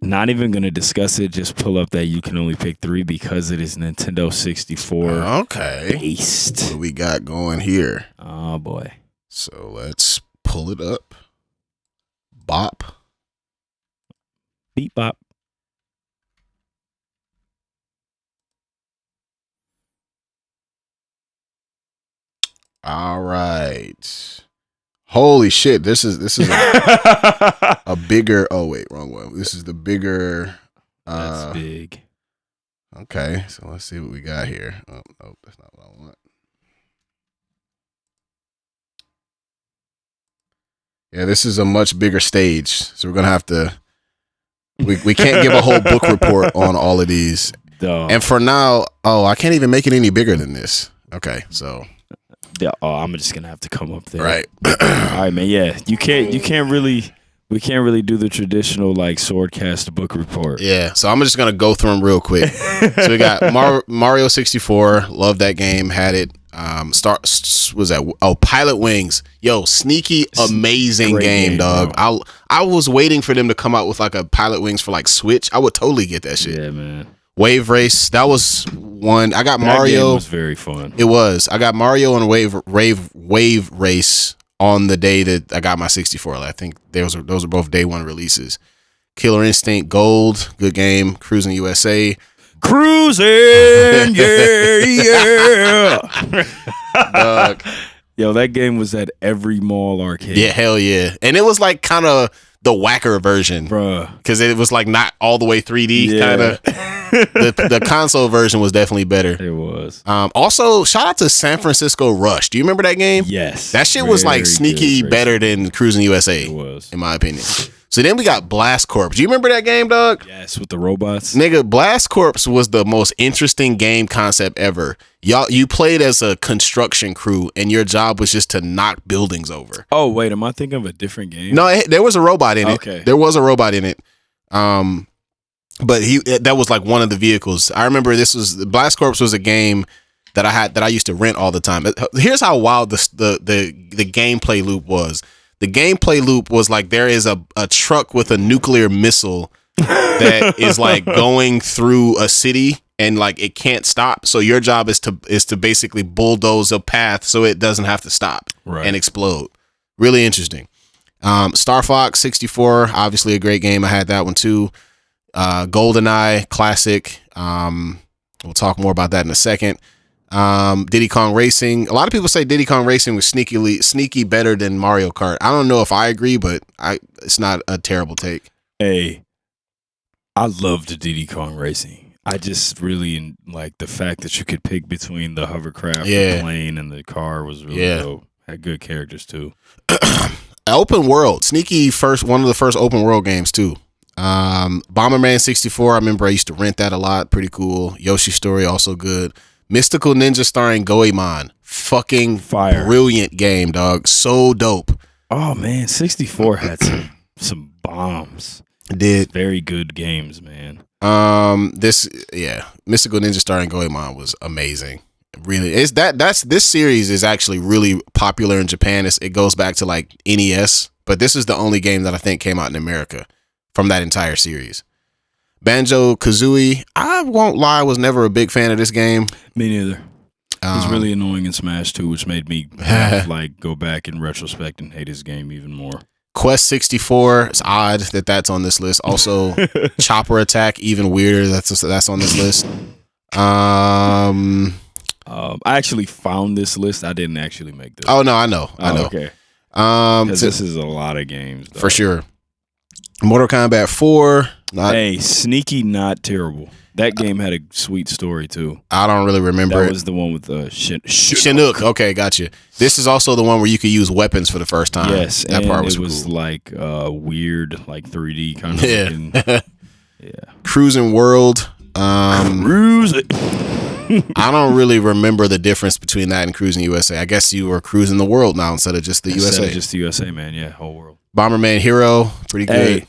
Not even going to discuss it. Just pull up that you can only pick 3 because it is Nintendo 64 okay. based. What do we got going here? Oh, boy. So let's pull it up. Bop. Beep bop. All right. Holy shit! This is a bigger. Oh wait, wrong one. This is the bigger. That's big. Okay, so let's see what we got here. Oh no, that's not what I want. Yeah, this is a much bigger stage, so we're gonna have to. We can't give a whole book report on all of these. Duh. And for now, I can't even make it any bigger than this. Okay, so. Yeah, I'm just gonna have to come up there. Right. All right, man. Yeah, we can't really do the traditional like SwordCast book report. Yeah, so I'm just gonna go through them real quick. So we got Mario 64. Love that game. Had it. Was that Pilot Wings? Yo, sneaky, amazing game, dog. Bro. I was waiting for them to come out with like a Pilot Wings for like Switch. I would totally get that shit. Yeah, man. Wave Race, that was one. I got that Mario. Game was very fun. It was. I got Mario and Wave Race on the day that I got my 64. I think those are both day one releases. Killer Instinct Gold, good game. Cruising USA. Cruising, yeah. Dog. Yo, that game was at every mall arcade. Yeah, hell yeah. And it was like kind of the whacker version, bruh, because it was like not all the way 3D kind of. The console version was definitely better. It was. Also, shout out to San Francisco Rush. Do you remember that game? Yes. That shit was like sneaky better than Cruising USA. It was, in my opinion. So then we got Blast Corps. Do you remember that game, dog? Yes, with the robots. Nigga, Blast Corps was the most interesting game concept ever. You played as a construction crew, and your job was just to knock buildings over. Oh, wait, am I thinking of a different game? No, there was a robot in it. Okay. There was a robot in it. But that was like one of the vehicles. I remember Blast Corps was a game that I used to rent all the time. Here's how wild the gameplay loop was. The gameplay loop was like there is a truck with a nuclear missile that is like going through a city and like it can't stop. So your job is to basically bulldoze a path so it doesn't have to stop and explode. Really interesting. Star Fox 64, obviously a great game. I had that one too. GoldenEye, classic. We'll talk more about that in a second. Diddy Kong Racing. A lot of people say Diddy Kong Racing was sneaky better than Mario Kart. I don't know if I agree, but it's not a terrible take. Hey, I loved Diddy Kong Racing. I just really like the fact that you could pick between the hovercraft, the plane, and the car was really dope. Had good characters too. Open world, sneaky one of the first open world games too. Bomberman 64. I remember I used to rent that a lot. Pretty cool. Yoshi Story also good. Mystical Ninja starring Goemon. Fucking fire. Brilliant game, dog. So dope. Oh man, 64 had some bombs. It did. Very good games, man. Mystical Ninja starring Goemon was amazing. Really, this series is actually really popular in Japan. It goes back to like NES, but this is the only game that I think came out in America from that entire series. Banjo-Kazooie, I won't lie, I was never a big fan of this game. Me neither. It was really annoying in Smash 2, which made me like go back in retrospect and hate this game even more. Quest 64, it's odd that that's on this list. Also, Chopper Attack, even weirder that's on this list. I actually found this list. I didn't actually make this. Oh no, I know. Okay. Because this is a lot of games, though. For sure. Mortal Kombat 4. Sneaky, not terrible. That game had a sweet story too. I don't really remember it. That was the one with the Chinook. Okay, gotcha. This is also the one where you could use weapons for the first time. Yes, that part was cool. Like weird, like 3D kind of looking. Yeah. Cruising World. Cruising. I don't really remember the difference between that and Cruising USA. I guess you were cruising the world now instead of just the USA. Instead of just the USA, man. Yeah, whole world. Bomberman Hero, pretty good. Hey,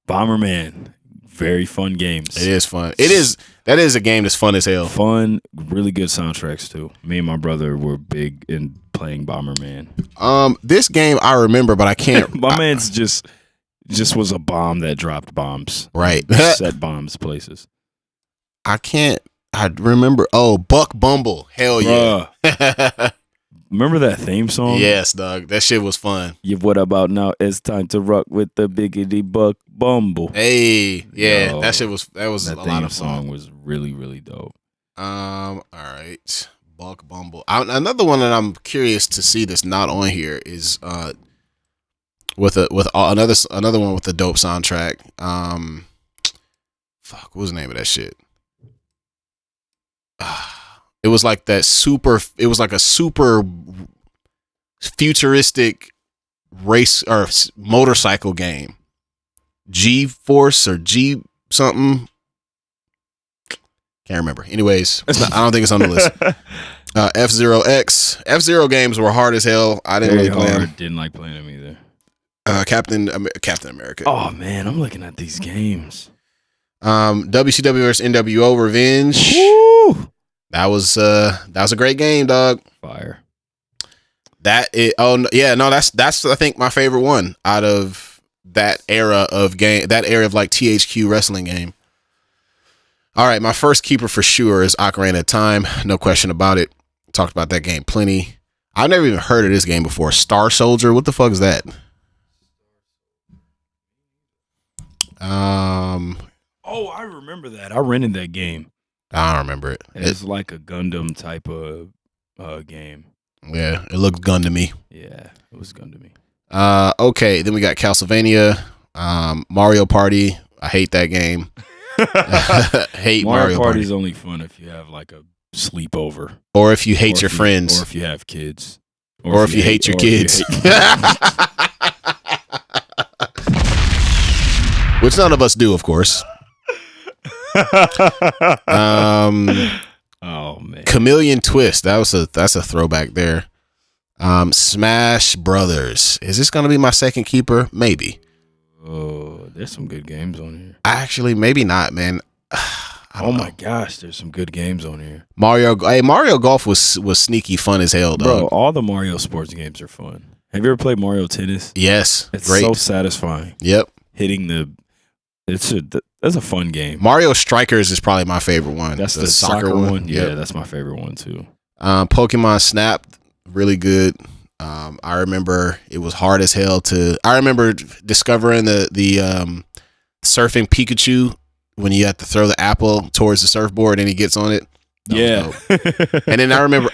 Bomberman, very fun games. It is fun. That is a game that's fun as hell. Fun, really good soundtracks too. Me and my brother were big in playing Bomberman. This game I remember, but I can't. My man's just was a bomb that dropped bombs. Right. Set bombs places. I remember. Oh, Buck Bumble. Hell yeah. Remember that theme song? Yes, dog. That shit was fun. Yeah, what about now? It's time to rock with the biggity Buck Bumble. Hey, yeah, that was a lot of fun. That song was really, really dope. All right, Buck Bumble. Another one that I'm curious to see that's not on here is with another one with a dope soundtrack. What was the name of that shit? It was like a super futuristic race or motorcycle game. G-Force or G something. Can't remember. Anyways, I don't think it's on the list. F-Zero X. F-Zero games were hard as hell. I didn't really play them. Didn't like playing them either. Captain America. Oh man, I'm looking at these games. WCW vs NWO Revenge. Woo! That was a great game, dog. Fire. That's I think my favorite one out of that era of game, that era of like THQ wrestling game. All right, my first keeper for sure is Ocarina of Time, no question about it. Talked about that game plenty. I've never even heard of this game before. Star Soldier, what the fuck is that? Oh, I remember that. I rented that game. I don't remember it. It's like a Gundam type of game. Yeah, it looked gun to me. Yeah, it was gun to me. Okay, then we got Castlevania, Mario Party. I hate that game. Hate Mario Party. Party's only fun if you have like a sleepover, or if you hate your friends, or if you have kids, or if you hate your kids. which none of us do, of course. Oh man, Chameleon Twist. That's a throwback there. Smash Brothers. Is this gonna be my second keeper? Maybe. oh, there's some good games on here. Actually, maybe not, man. Oh my gosh, there's some good games on here, Mario Golf was sneaky fun as hell, dog. bro. All the Mario sports games are fun. Have you ever played Mario Tennis? Yes, It's great. so satisfying. Yep. Hitting that's a fun game. Mario Strikers is probably my favorite one. That's the soccer one. Yep. Yeah, that's my favorite one too. Pokemon Snap, really good. I remember it was hard as hell I remember discovering the surfing Pikachu when you have to throw the apple towards the surfboard and he gets on it. That was dope. And then I remember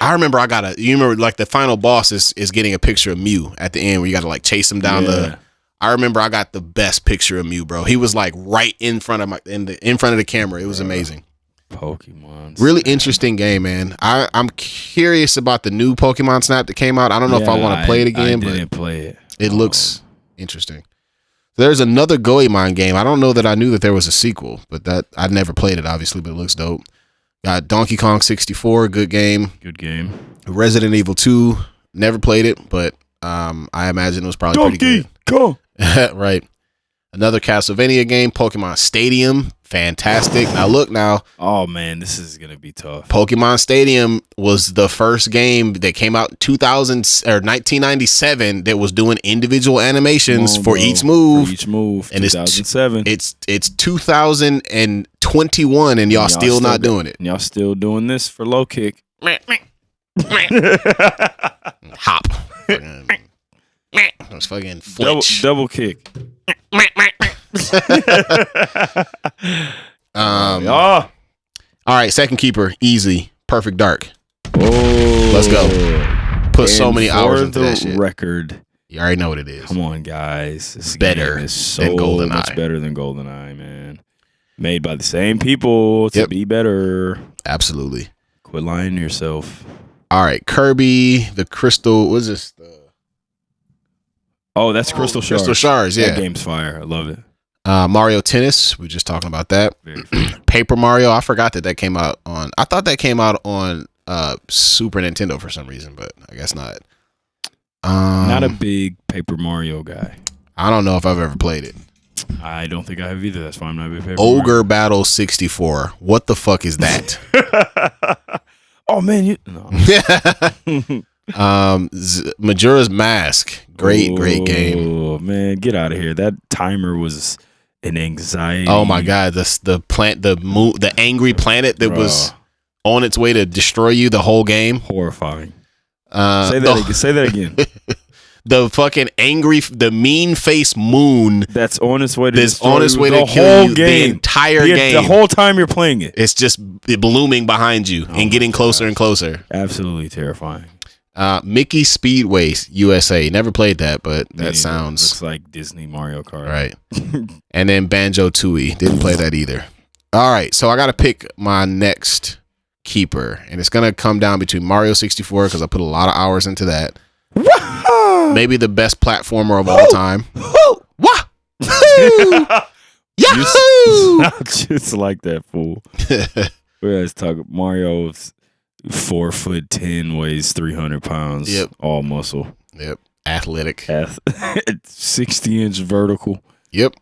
you remember like the final boss is getting a picture of Mew at the end where you got to like chase him down I remember I got the best picture of Mew, bro. He was like right in front of the camera. It was amazing. Pokemon. Really interesting game, man. I'm curious about the new Pokemon Snap that came out. I don't know if I want to play it again, I didn't play it. It looks interesting. There's another Goemon game. I don't know that I knew that there was a sequel, but that I never played it, obviously, but it looks dope. Got Donkey Kong 64, good game. Good game. Resident Evil 2, never played it, but I imagine it was probably pretty good. Kong. Right. Another Castlevania game, Pokemon Stadium, fantastic. Now, Oh man, this is gonna be tough. Pokemon Stadium was the first game that came out in 1997 that was doing individual animations for each move. For each move. And 2007. It's 2021 and y'all still not doing it. And y'all still doing this for low kick. Hop. That was fucking flinch. Double kick. All right, second keeper, easy, Perfect Dark. Oh, Let's go. Put so many hours into the that shit. record. You already know what it is. Come on, guys. This Better game is so than GoldenEye. much better than GoldenEye, man. Made by the same people to be better. Absolutely. Quit lying to yourself. All right, Kirby, the Crystal. What is this? Oh, that's Crystal Shards. Crystal Shards, yeah. That game's fire. I love it. Mario Tennis. We were just talking about that. Very fun. Paper Mario. I forgot that came out on. I thought that came out on Super Nintendo for some reason, but I guess not. Not a big Paper Mario guy. I don't know if I've ever played it. I don't think I have either. That's why I'm not a big Paper Ogre Mario. Battle 64. What the fuck is that? Oh man, no. Majora's Mask. Great game. Oh man, get out of here. That timer was an anxiety. Oh my god, the angry planet that was on its way to destroy you the whole game. Horrifying. Say that again. The fucking the mean face moon that's on its way to kill you the entire game. The whole time you're playing it. It's just blooming behind you and getting closer and closer. Absolutely terrifying. Mickey Speedway USA. Never played that, but that sounds looks like Disney Mario Kart. Right. And then Banjo-Tooie. Didn't play that either. All right, so I got to pick my next keeper, and it's going to come down between Mario 64 because I put a lot of hours into that. Maybe the best platformer of all time. Yahoo! Just like that fool. We guys talk Mario's 4'10", weighs 300 pounds. Yep. All muscle. Yep. Athletic. 60-inch vertical. Yep.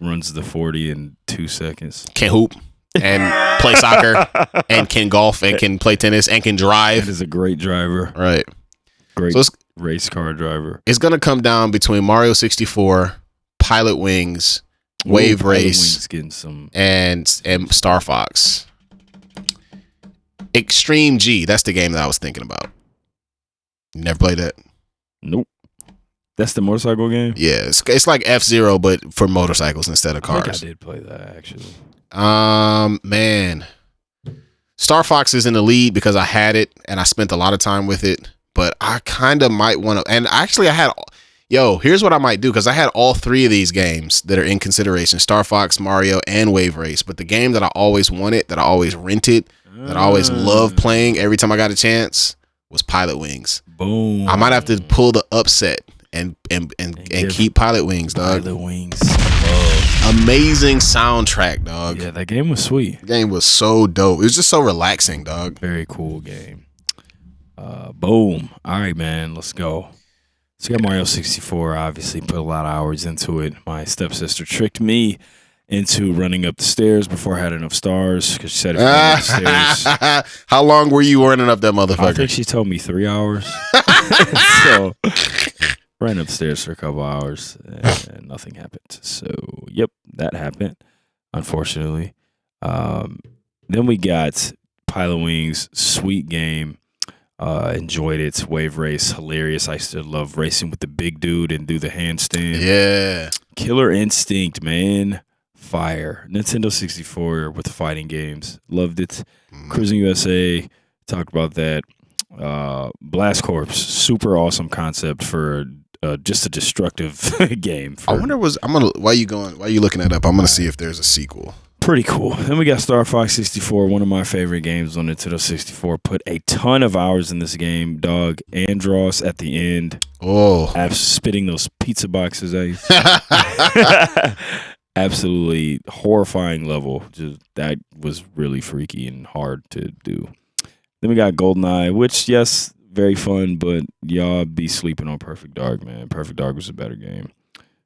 Runs the 40 in 2 seconds. Can hoop and play soccer and can golf and can play tennis and can drive. That is a great driver. Right. Great race car driver. It's going to come down between Mario 64, Pilot Wings, Wave Race, getting some and Star Fox. Extreme G. That's the game that I was thinking about. You never played that? Nope. That's the motorcycle game? Yeah. It's like F-Zero, but for motorcycles instead of cars. I think I did play that, actually. Man. Star Fox is in the lead because I had it and I spent a lot of time with it. But I kind of might want to. And actually, here's what I might do because I had all three of these games that are in consideration: Star Fox, Mario, and Wave Race. But the game that I always wanted, that I always rented, that I always loved playing every time I got a chance was Pilot Wings. Boom. I might have to pull the upset and keep Pilot Wings, dog. Pilot Wings. Amazing soundtrack, dog. Yeah, that game was sweet. The game was so dope. It was just so relaxing, dog. Very cool game. Boom. All right, man. Let's go. So we got Mario 64. Obviously, put a lot of hours into it. My stepsister tricked me into running up the stairs before I had enough stars because she said if you run up the stairs. How long were you running up that motherfucker? I think she told me 3 hours. So ran upstairs for a couple hours and nothing happened. So yep, that happened. Unfortunately. Then we got Pilot Wings, sweet game. Enjoyed it. Wave race, hilarious. I used to love racing with the big dude and do the handstand. Yeah. Killer Instinct, man. Fire. Nintendo 64 with fighting games. Loved it. Cruising USA, talked about that. Blast Corps, super awesome concept for just a destructive game. I wonder why you looking that up? I'm gonna see if there's a sequel. Pretty cool. Then we got Star Fox 64, one of my favorite games on Nintendo 64. Put a ton of hours in this game, dog. Andros at the end. Oh. Spitting those pizza boxes at you. Absolutely horrifying level. Just that was really freaky and hard to do. Then we got GoldenEye, which, yes, very fun, but y'all be sleeping on Perfect Dark, man. Perfect Dark was a better game.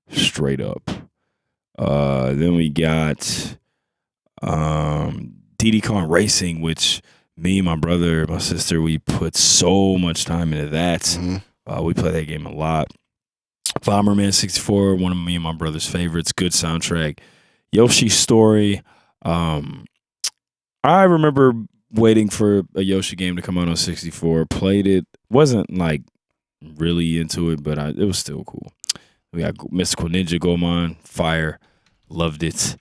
Straight up. Then we got Diddy Kong Racing, which me, my brother, my sister, we put so much time into that. Mm-hmm. We play that game a lot. Bomberman 64, one of me and my brother's favorites. Good soundtrack. Yoshi's Story. I remember waiting for a Yoshi game to come out on 64. Played it. Wasn't like really into it, but it was still cool. We got Mystical Ninja Goemon. Fire. Loved it.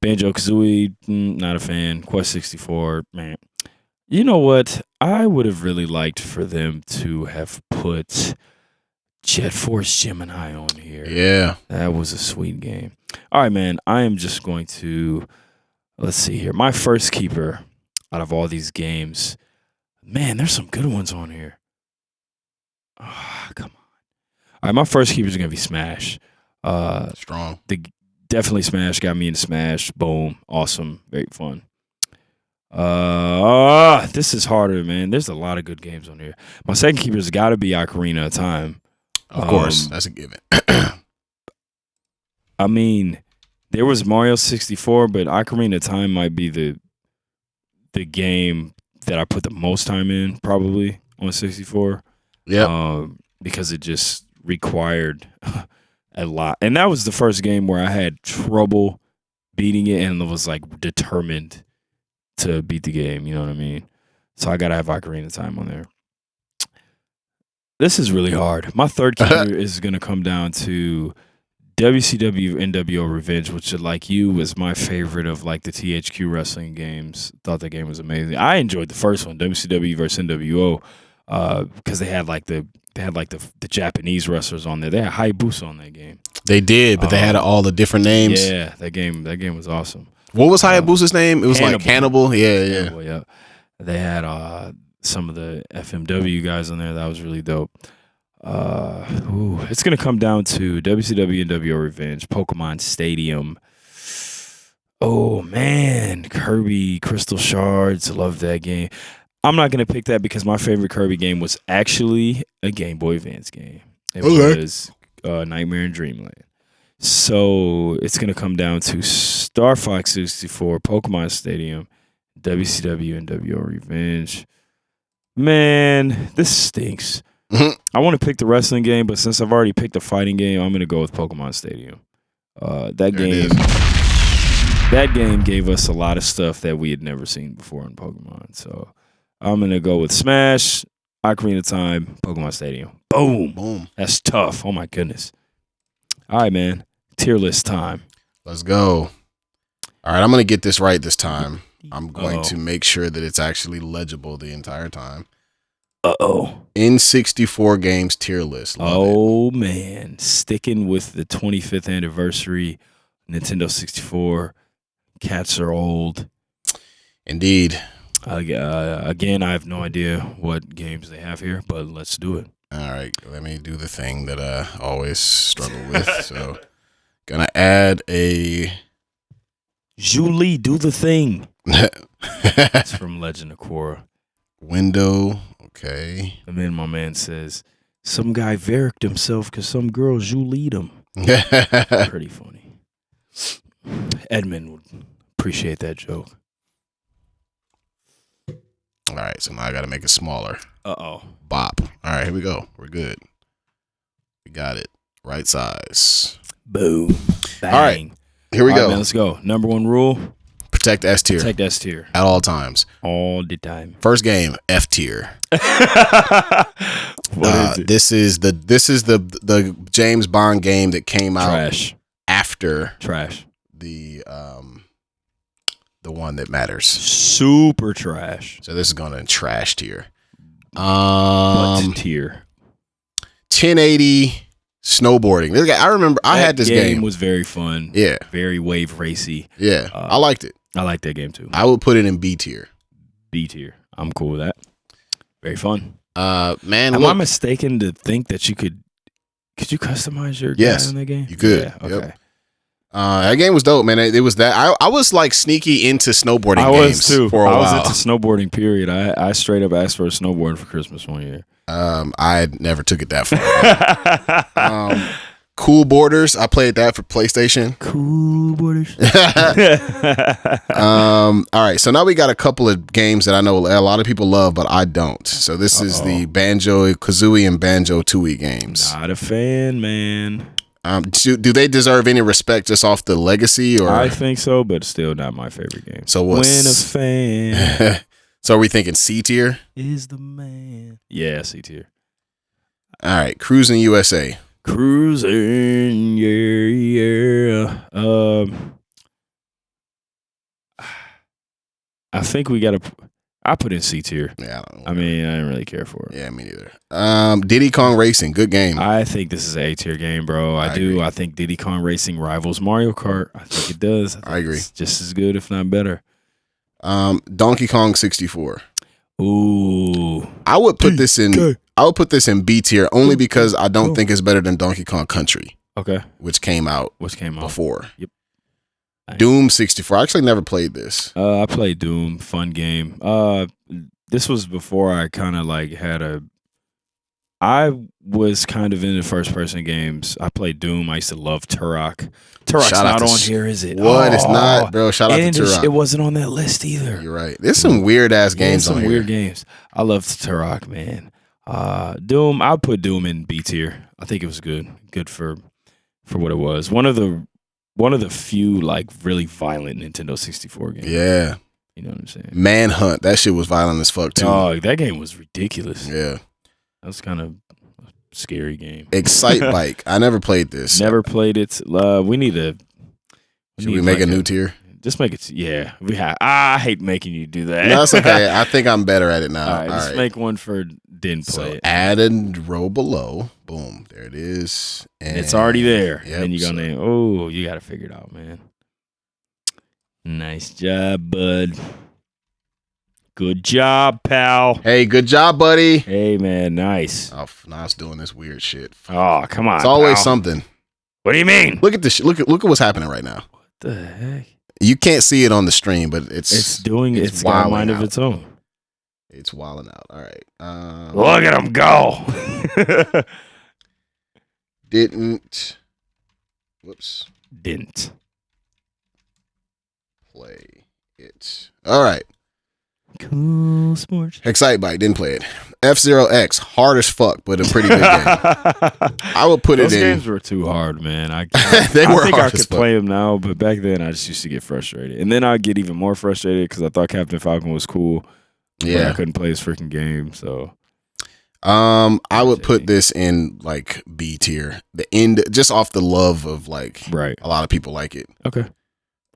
Banjo-Kazooie, not a fan. Quest 64, man. You know what? I would have really liked for them to have put Jet Force Gemini on here. Yeah. That was a sweet game. All right, man. I am just going to, let's see here. My first keeper out of all these games. Man, there's some good ones on here. Oh, come on. All right, my first keeper is going to be Smash. Strong. Definitely Smash. Got me into Smash. Boom. Awesome. Very fun. This is harder, man. There's a lot of good games on here. My second keeper's got to be Ocarina of Time. Of course. That's a given. I mean, there was Mario 64, but Ocarina of Time might be the game that I put the most time in, probably, on 64. Yeah. Because it just required a lot. And that was the first game where I had trouble beating it and was like determined to beat the game. You know what I mean? So I got to have Ocarina of Time on there. This is really hard. My third keeper is going to come down to WCW NWO Revenge, which, like you, was my favorite of like the THQ wrestling games. Thought that game was amazing. I enjoyed the first one, WCW versus NWO, because they had like the Japanese wrestlers on there. They had Hayabusa on that game. They did, but they had all the different names. Yeah, that game was awesome. What was Hayabusa's name? It was Hannibal. like Hannibal. Yeah. Hannibal, yeah. They had some of the FMW guys on there. That was really dope. It's gonna come down to WCW NWO Revenge, Pokemon Stadium. Oh man, Kirby Crystal Shards. Love that game. I'm not gonna pick that because my favorite Kirby game was actually a Game Boy Advance game. It was Nightmare in Dreamland. So it's gonna come down to Star Fox 64, Pokemon Stadium, WCW NWO Revenge. Man, this stinks. I want to pick the wrestling game, but since I've already picked the fighting game, I'm gonna go with Pokemon Stadium. That game gave us a lot of stuff that we had never seen before in Pokemon. So I'm gonna go with Smash, Ocarina of Time, Pokemon Stadium. Boom. Boom. That's tough. Oh my goodness. All right, man. Tier list time. Let's go. All right, I'm gonna get this right this time. I'm going to make sure that it's actually legible the entire time. N64 games tier list. Love it. Man. Sticking with the 25th anniversary, Nintendo 64. Cats are old. Indeed. Again, I have no idea what games they have here, but let's do it. All right, let me do the thing that I always struggle with. So, gonna add a Julie, do the thing. It's from Legend of Korra. window. Okay. And then my man says, some guy verricked himself because some girl Julie'd him. Pretty funny. Edmund would appreciate that joke. All right, so now I got to make it smaller. Uh-oh. Bop. All right, here we go. We're good. We got it. Right size. Boom. Bang. All right, here we All right, go. man, let's go. Number one rule. Protect S tier Protect S tier. at all times. All the time. First game, F tier. What is it? This is the James Bond game that came out Trash. after Trash. the one that matters. Super trash. So this is going in trash tier. What tier? 1080 snowboarding. I remember I had this game. Was very fun. Yeah. Very wave racy. Yeah. I liked it. I like that game too. I would put it in B tier. B tier. I'm cool with that. Very fun. Man, Am look, I mistaken to think that you could you customize your Yes, guy in that game? you could. Yeah, okay. Yep. That game was dope, man. It was that I was like sneaky into snowboarding I games was too. for a I was while. into snowboarding, period. I straight up asked for a snowboard for Christmas one year. I never took it that far. Cool Borders. I played that for PlayStation. Cool borders. All right, so now we got a couple of games that I know a lot of people love, but I don't. So this is the Banjo-Kazooie and Banjo-Tooie games. Not a fan, man. Do they deserve any respect just off the legacy, or I think so, but still not my favorite game. So what's- When a fan so are we thinking C tier? is the man. Yeah, C tier. All right, Cruising USA. Cruising, yeah. I think we gotta. I put in C tier. Yeah, I don't know. I mean, I didn't really care for it. Yeah, me neither. Diddy Kong Racing, good game. I think this is an A tier game, bro. I do. agree. I think Diddy Kong Racing rivals Mario Kart. I think it does. I agree. It's just as good, if not better. Donkey Kong 64. Ooh. I would put this in. I would put this in B tier only because I don't think it's better than Donkey Kong Country, Okay. which came out Which came out? before. Yep. Doom 64. I actually never played this. I played Doom. Fun game. This was before I kind of like had a. I was kind of into first person games. I played Doom. I used to love Turok. Turok's Shout out not to on here, is it? What? It's Oh. not, bro. Shout out to And Turok. it wasn't on that list either. You're right. There's some weird ass games Some on here. weird games. I loved Turok, man. Doom. I'll put Doom in B tier. I think it was good. Good for what it was. One of the few like really violent Nintendo 64 games. Yeah. You know what I'm saying? Manhunt. That shit was violent as fuck too. Oh, that game was ridiculous. Yeah. That was kind of a scary game. Excite Bike. I never played this. Never played it. We need to. Should we make a new tier? Just make it. Yeah, we have. I hate making you do that. No, it's okay. I think I'm better at it now. All right, just make one for didn't play So it. add a row below. Boom. There it is. And It's already there. Yep, Then you go name. Oh, you got to figure it out, man. Nice job, bud. Good job, pal. Hey, good job, buddy. Hey, man, nice. Oh, now it's doing this weird shit. Oh, come on. It's always pal. something. What do you mean? Look at this. Look at what's happening right now. What the heck? You can't see it on the stream, but it's doing. It's got a mind of out. its own. It's wilding out. All right. Look at him go. Didn't. Whoops. Didn't. Play it. All right. Cool sports. Excite Bike. Didn't play it. F-Zero-X. Hard as fuck, but a pretty good game. I would put Those it in. games were too hard, man. I They were think hard I as could fuck. play them now, but back then I just used to get frustrated, and then I'd get even more frustrated because I thought Captain Falcon was cool. But I Yeah. couldn't play his freaking game. So I would put this in like B tier. The end, just off the love of like right. a lot of people like it. Okay.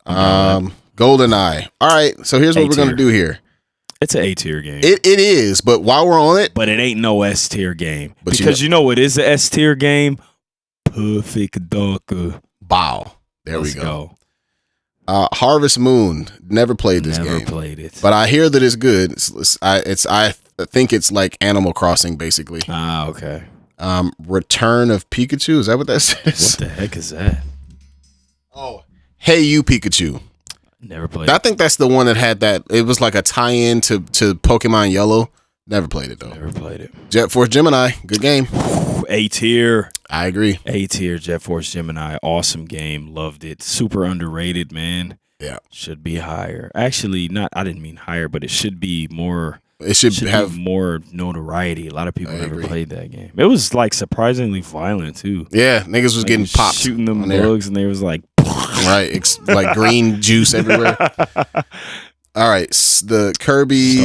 GoldenEye. All right. So here's what we're gonna A-tier. do here. It's an A tier game. It is, but while we're on it, But it ain't no S tier game. But Because you know what is an S tier game? Perfect Darker. bow. There Let's we go. Harvest Moon. Never played this Never game. played it. But I hear that it's good. think it's like Animal Crossing, basically. Ah, okay. Return of Pikachu. Is that what that says? What the heck is that? Oh, Hey You Pikachu. Never played. I think that's the one that had that. It was like a tie-in to Pokemon Yellow. Never played it though. Never played it. Jet Force Gemini, good game. A tier. I agree. A tier. Jet Force Gemini, awesome game. Loved it. Super underrated, man. Yeah, should be higher. Actually, not. I didn't mean higher, but it should be more. it should have be more notoriety. A lot of people never played that game. It was like surprisingly violent too. Yeah, niggas was getting popped, shooting them bugs, and they was like, right, like green juice everywhere. All right, the Kirby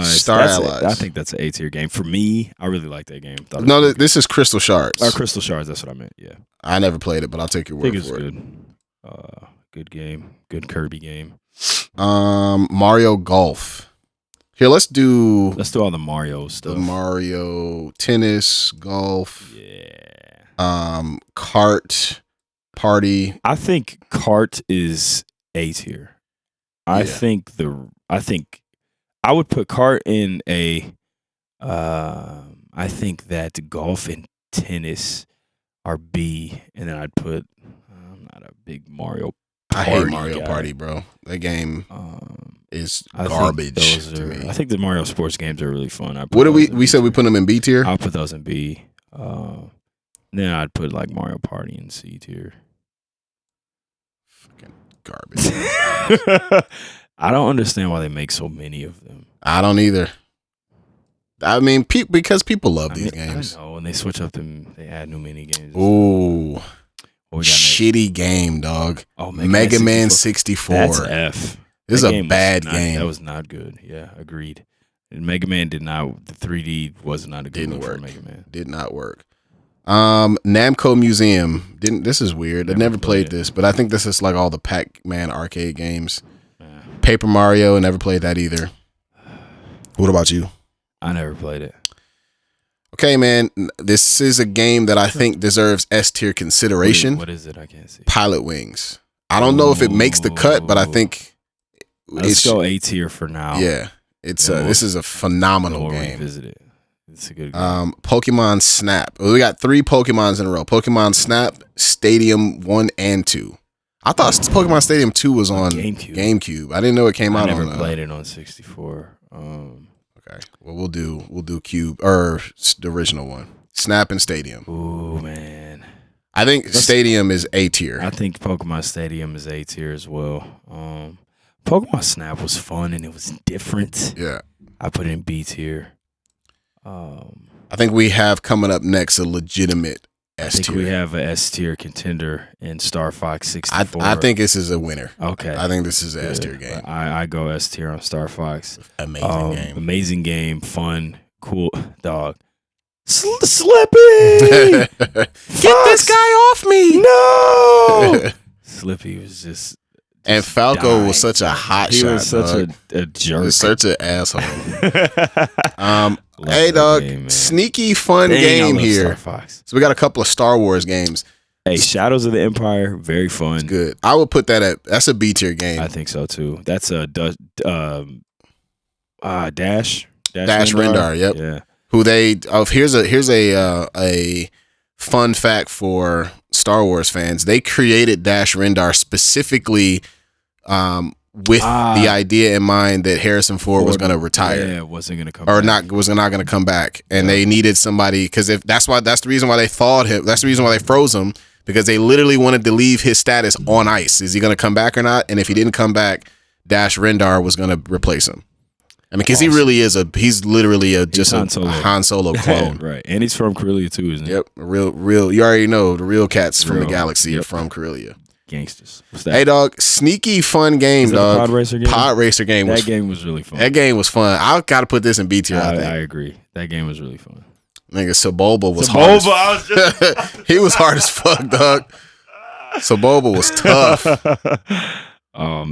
Star Allies. I think that's an A tier game for me. I really like that game. No, this is Crystal Shards. Crystal Shards. That's what I meant. Yeah, I never played it, but I'll take your word for it. Good. Good game. Good Kirby game. Mario Golf. Here, let's do all the Mario stuff. The Mario tennis, golf. Yeah. Kart, party. I think kart is A tier. I think I would put kart in a. I think that golf and tennis are B, and then I'd put. I'm not a big Mario. I hate Mario Party, bro. That game is garbage to me. I think the Mario sports games are really fun. What do we said we put them in B tier? I'll put those in B. Then I'd put like Mario Party in C tier. Fucking garbage. I don't understand why they make so many of them. I don't either. I mean, because people love these games. I know, and they switch up them. They add new mini games. Ooh. Shitty game, dog. Oh, Mega Man 64. That's F. This is a bad game. That was not good. Yeah, agreed. And Mega Man did not. The 3D was not a good one for Mega Man. Did not work. Namco Museum. This is weird. I never played this, but I think this is like all the Pac-Man arcade games. Yeah. Paper Mario. Never played that either. What about you? I never played it. Okay, man, this is a game that I think deserves S tier consideration. What is it? I can't see. Pilot Wings. I don't know if it makes the cut, but I think let's go A tier for now. Yeah, this is a phenomenal game. Revisit it. It's a good game. Pokemon Snap. We got 3 Pokemons in a row. Pokemon Snap, Stadium 1 and 2. I thought Pokemon Stadium 2 was on GameCube. I didn't know it came out on. I never played it on 64. Okay. Well, we'll do Cube or the original one. Snap and Stadium. Ooh, man. I think Stadium is A tier. I think Pokemon Stadium is A tier as well. Pokemon Snap was fun and it was different. Yeah. I put it in B tier. I think we have coming up next a legitimate S tier. I think we have a S tier contender in Star Fox 64. I think this is a winner. Okay. I think this is an S tier game. I go S tier on Star Fox. Amazing game. Amazing game. Fun. Cool. Dog. Slippy! Get this guy off me! No! Slippy was just and Falco was such a hot shot. He was such a jerk. He was such an asshole. Hey, dog. Game, sneaky fun game here. So we got a couple of Star Wars games. Hey, Shadows of the Empire, very fun. It's good. I would put that that's a B tier game. I think so too. That's a Dash Rendar. Yep. Yeah. Who they? Here's a fun fact for Star Wars fans. They created Dash Rendar specifically with the idea in mind that Harrison Ford was going to retire. Yeah, wasn't going to come or back. was not going to come back, and they needed somebody because that's the reason why they thawed him. That's the reason why they froze him, because they literally wanted to leave his status on ice. Is he going to come back or not? And if he didn't come back, Dash Rendar was going to replace him. I mean, because he really is he's literally a Han Solo clone. Right. And he's from Corellia too, isn't he? Yep. Real, you already know the real cats from the galaxy are from Corellia. Gangsters. Hey, dog, sneaky fun game, dog. Pod Racer game? Pod Racer game. That game was really fun. That game was fun. I got to put this in B tier, I think. I agree. That game was really fun. Nigga, Saboba was hard. He was hard as fuck, dog. Saboba was tough.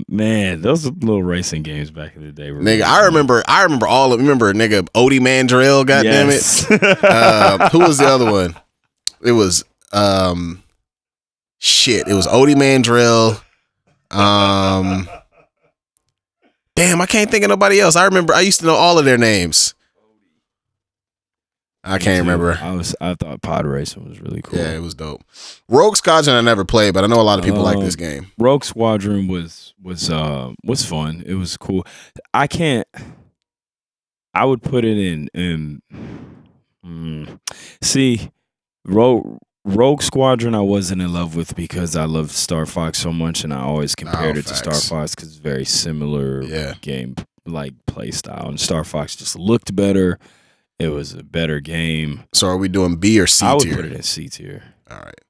Man, those little racing games back in the day were nigga, really I remember all of nigga Odie Mandrell, goddammit. Who was the other one? It was it was Odie Mandrell. Damn, I can't think of nobody else. I remember I used to know all of their names. I can't remember. I thought pod racing was really cool. Yeah, it was dope. Rogue Squadron I never played, but I know a lot of people like this game. Rogue Squadron was fun. It was cool. I would put it in see, Rogue Squadron I wasn't in love with because I loved Star Fox so much, and I always compared it to Star Fox because it's very similar game like play style, and Star Fox just looked better. It was a better game. So are we doing B or C tier? I would put it in C tier. All right.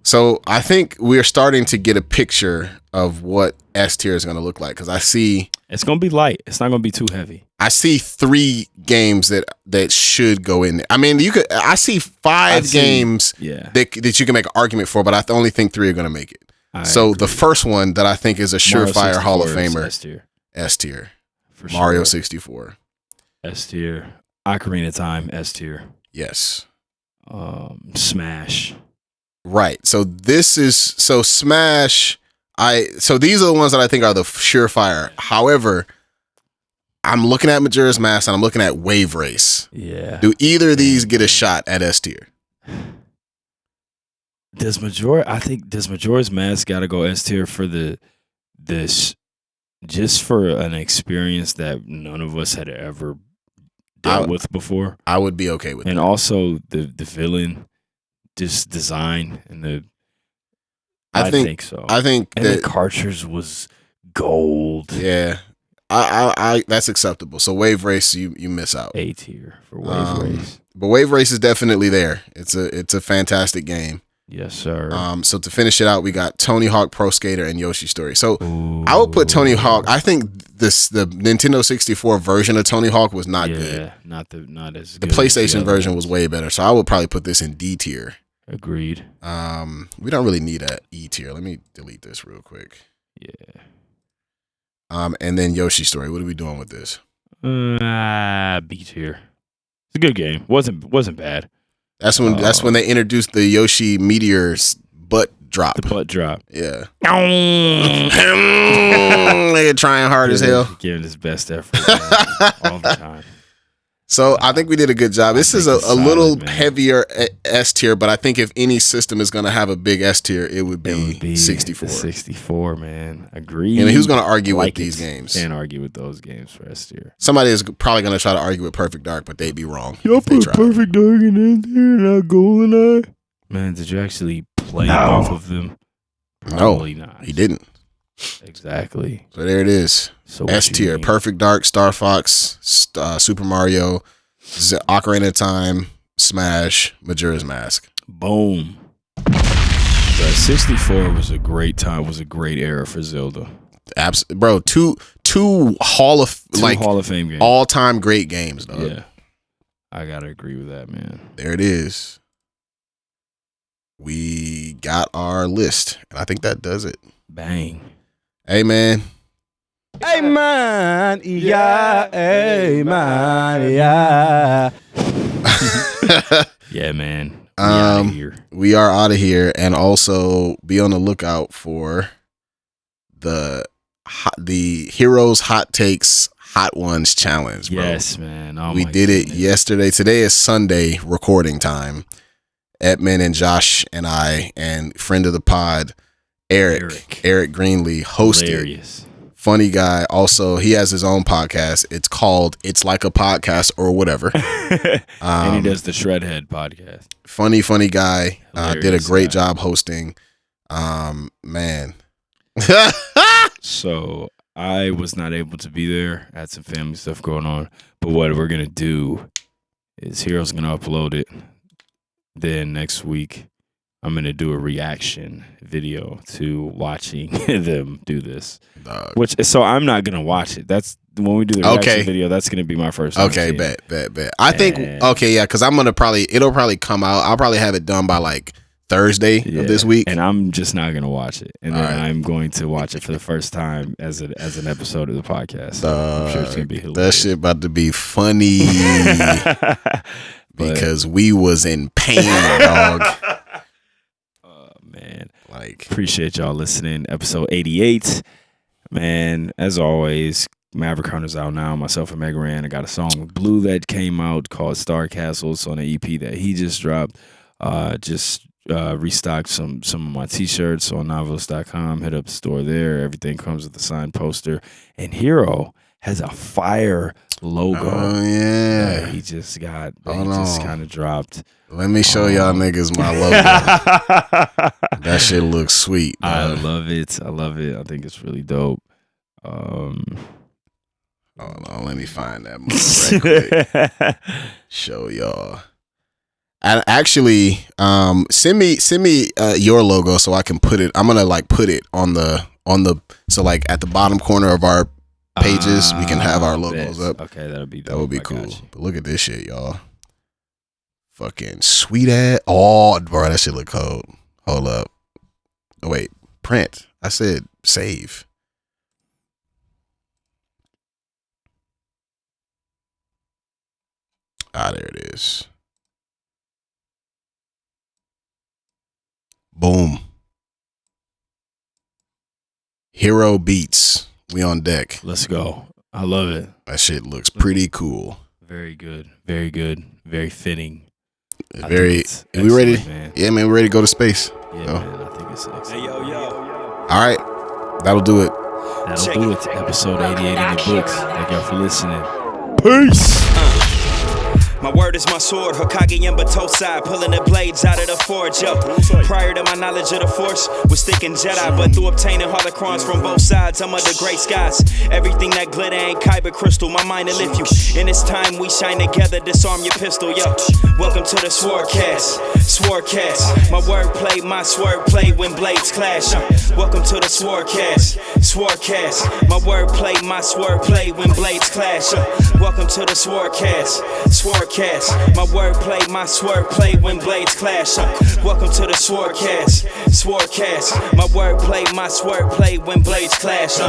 So I think we're starting to get a picture of what S tier is going to look like, because I see it's going to be light. It's not going to be too heavy. I see 3 games that should go in there. I mean, I see 5 games that you can make an argument for, but I only think 3 are going to make it. I agree. The first one that I think is a surefire Hall of Famer, S tier. For sure. Mario 64. S tier. Ocarina of Time, S tier. Yes. Smash. Right. So Smash. So these are the ones that I think are the surefire. However, I'm looking at Majora's Mask and I'm looking at Wave Race. Yeah. Do either of these get a shot at S tier? Does Majora's Mask got to go S tier for just for an experience that none of us had ever dealt with before? I would be okay with that. And also the villain, just design and I think so. I think and the cartridge was gold. Yeah. I that's acceptable. So Wave Race, you miss out. A tier for Wave Race. But Wave Race is definitely there. It's a fantastic game. Yes, sir. So to finish it out, we got Tony Hawk Pro Skater and Yoshi Story. So I would put Tony Hawk. I think the Nintendo 64 version of Tony Hawk was not good. Not as good. The PlayStation version was way better. So I would probably put this in D tier. Agreed. We don't really need a E tier. Let me delete this real quick. Yeah. And then Yoshi Story. What are we doing with this? B tier. It's a good game. Wasn't bad. That's when they introduced the Yoshi Meteor's butt drop. The butt drop. Yeah. They're trying hard as hell. Giving his best effort all the time. So I think we did a good job. This is a little heavier S tier, but I think if any system is going to have a big S tier, it would be 64. 64, man. Agreed. And who's going to argue with these games? Can't argue with those games for S tier. Somebody is probably going to try to argue with Perfect Dark, but they'd be wrong. Y'all put Perfect Dark in S tier, not GoldenEye. Man, did you actually play both of them? Probably not. He didn't. Exactly. So there it is. So S tier: Perfect Dark, Star Fox, Super Mario, Ocarina of Time, Smash, Majora's Mask. Boom. The 64 was a great time. Was a great era for Zelda. Absolutely, bro. Two Hall of Fame games. All time great games, dog. Yeah, I gotta agree with that, man. There it is. We got our list, and I think that does it. Bang. Hey, man. Hey man, yeah, hey man, yeah. Yeah, man. We are out of here, and also be on the lookout for the Heroes Hot Takes Hot Ones Challenge, bro. Yes, man. We did it yesterday. Today is Sunday recording time. Edmund and Josh and I and friend of the pod, Eric Greenlee hosted. Hilarious. Funny guy. Also, he has his own podcast. It's called It's Like a Podcast or whatever. And he does the Shredhead podcast. Funny guy. Did a great job hosting. Man. So I was not able to be there. I had some family stuff going on. But what we're going to do is Hero's going to upload it. Then next week, I'm going to do a reaction video to watching them do this. So I'm not going to watch it. That's when we do the reaction video, that's going to be my first time. Okay, bet. I think, because it'll probably come out. I'll probably have it done by like Thursday of this week. And I'm just not going to watch it. And then I'm going to watch it for the first time as an episode of the podcast. I'm sure it's going to be hilarious. That shit about to be funny. Because we was in pain, dog. Man, appreciate y'all listening. Episode 88. Man, as always, Maverick Hunter's out now. Myself and Mega Ran. I got a song with Blue that came out called Star Castles on the EP that he just dropped. Restocked some of my t-shirts on Noveliss.com. Hit up the store there. Everything comes with a signed poster. And Hero has a fire logo. Oh yeah, that he just got. He just kind of dropped. Let me show y'all niggas my logo. That shit looks sweet. I love it. I think it's really dope. Hold on, let me find that move right quick. Show y'all. And actually, send me your logo so I can put it. I'm gonna like put it on the so like at the bottom corner of our pages we can have our logos up. Okay, that would be cool. But look at this shit, y'all. Fucking sweet ass. Oh, bro, that shit look cold. Hold up. Oh, wait, print. I said save. Ah, there it is. Boom. Hero Beats. We on deck. Let's go. I love it. That shit looks pretty cool. Very good. Very good. Very fitting. We ready? Man. Yeah, man, we're ready to go to space. Yeah, man, I think it's excellent. Hey, yo. All right. That'll do it. That'll do it. Episode 88 in the books. Thank y'all for listening. Peace. My word is my sword, Hokage and Batosai, pulling the blades out of the forge, yo. Prior to my knowledge of the Force, was thinking Jedi, but through obtaining holocrons from both sides, I'm under great skies. Everything that glitter ain't kyber crystal, my mind will lift you. In this time we shine together, disarm your pistol, yo. Welcome to the SwordCast, my wordplay, my swordplay when blades clash. Welcome to the SwordCast, my wordplay, my swordplay when blades clash. Welcome to the SwordCast, my wordplay, my swordplay when blades clash. Welcome to the SwordCast, my wordplay, my swordplay when blades clash.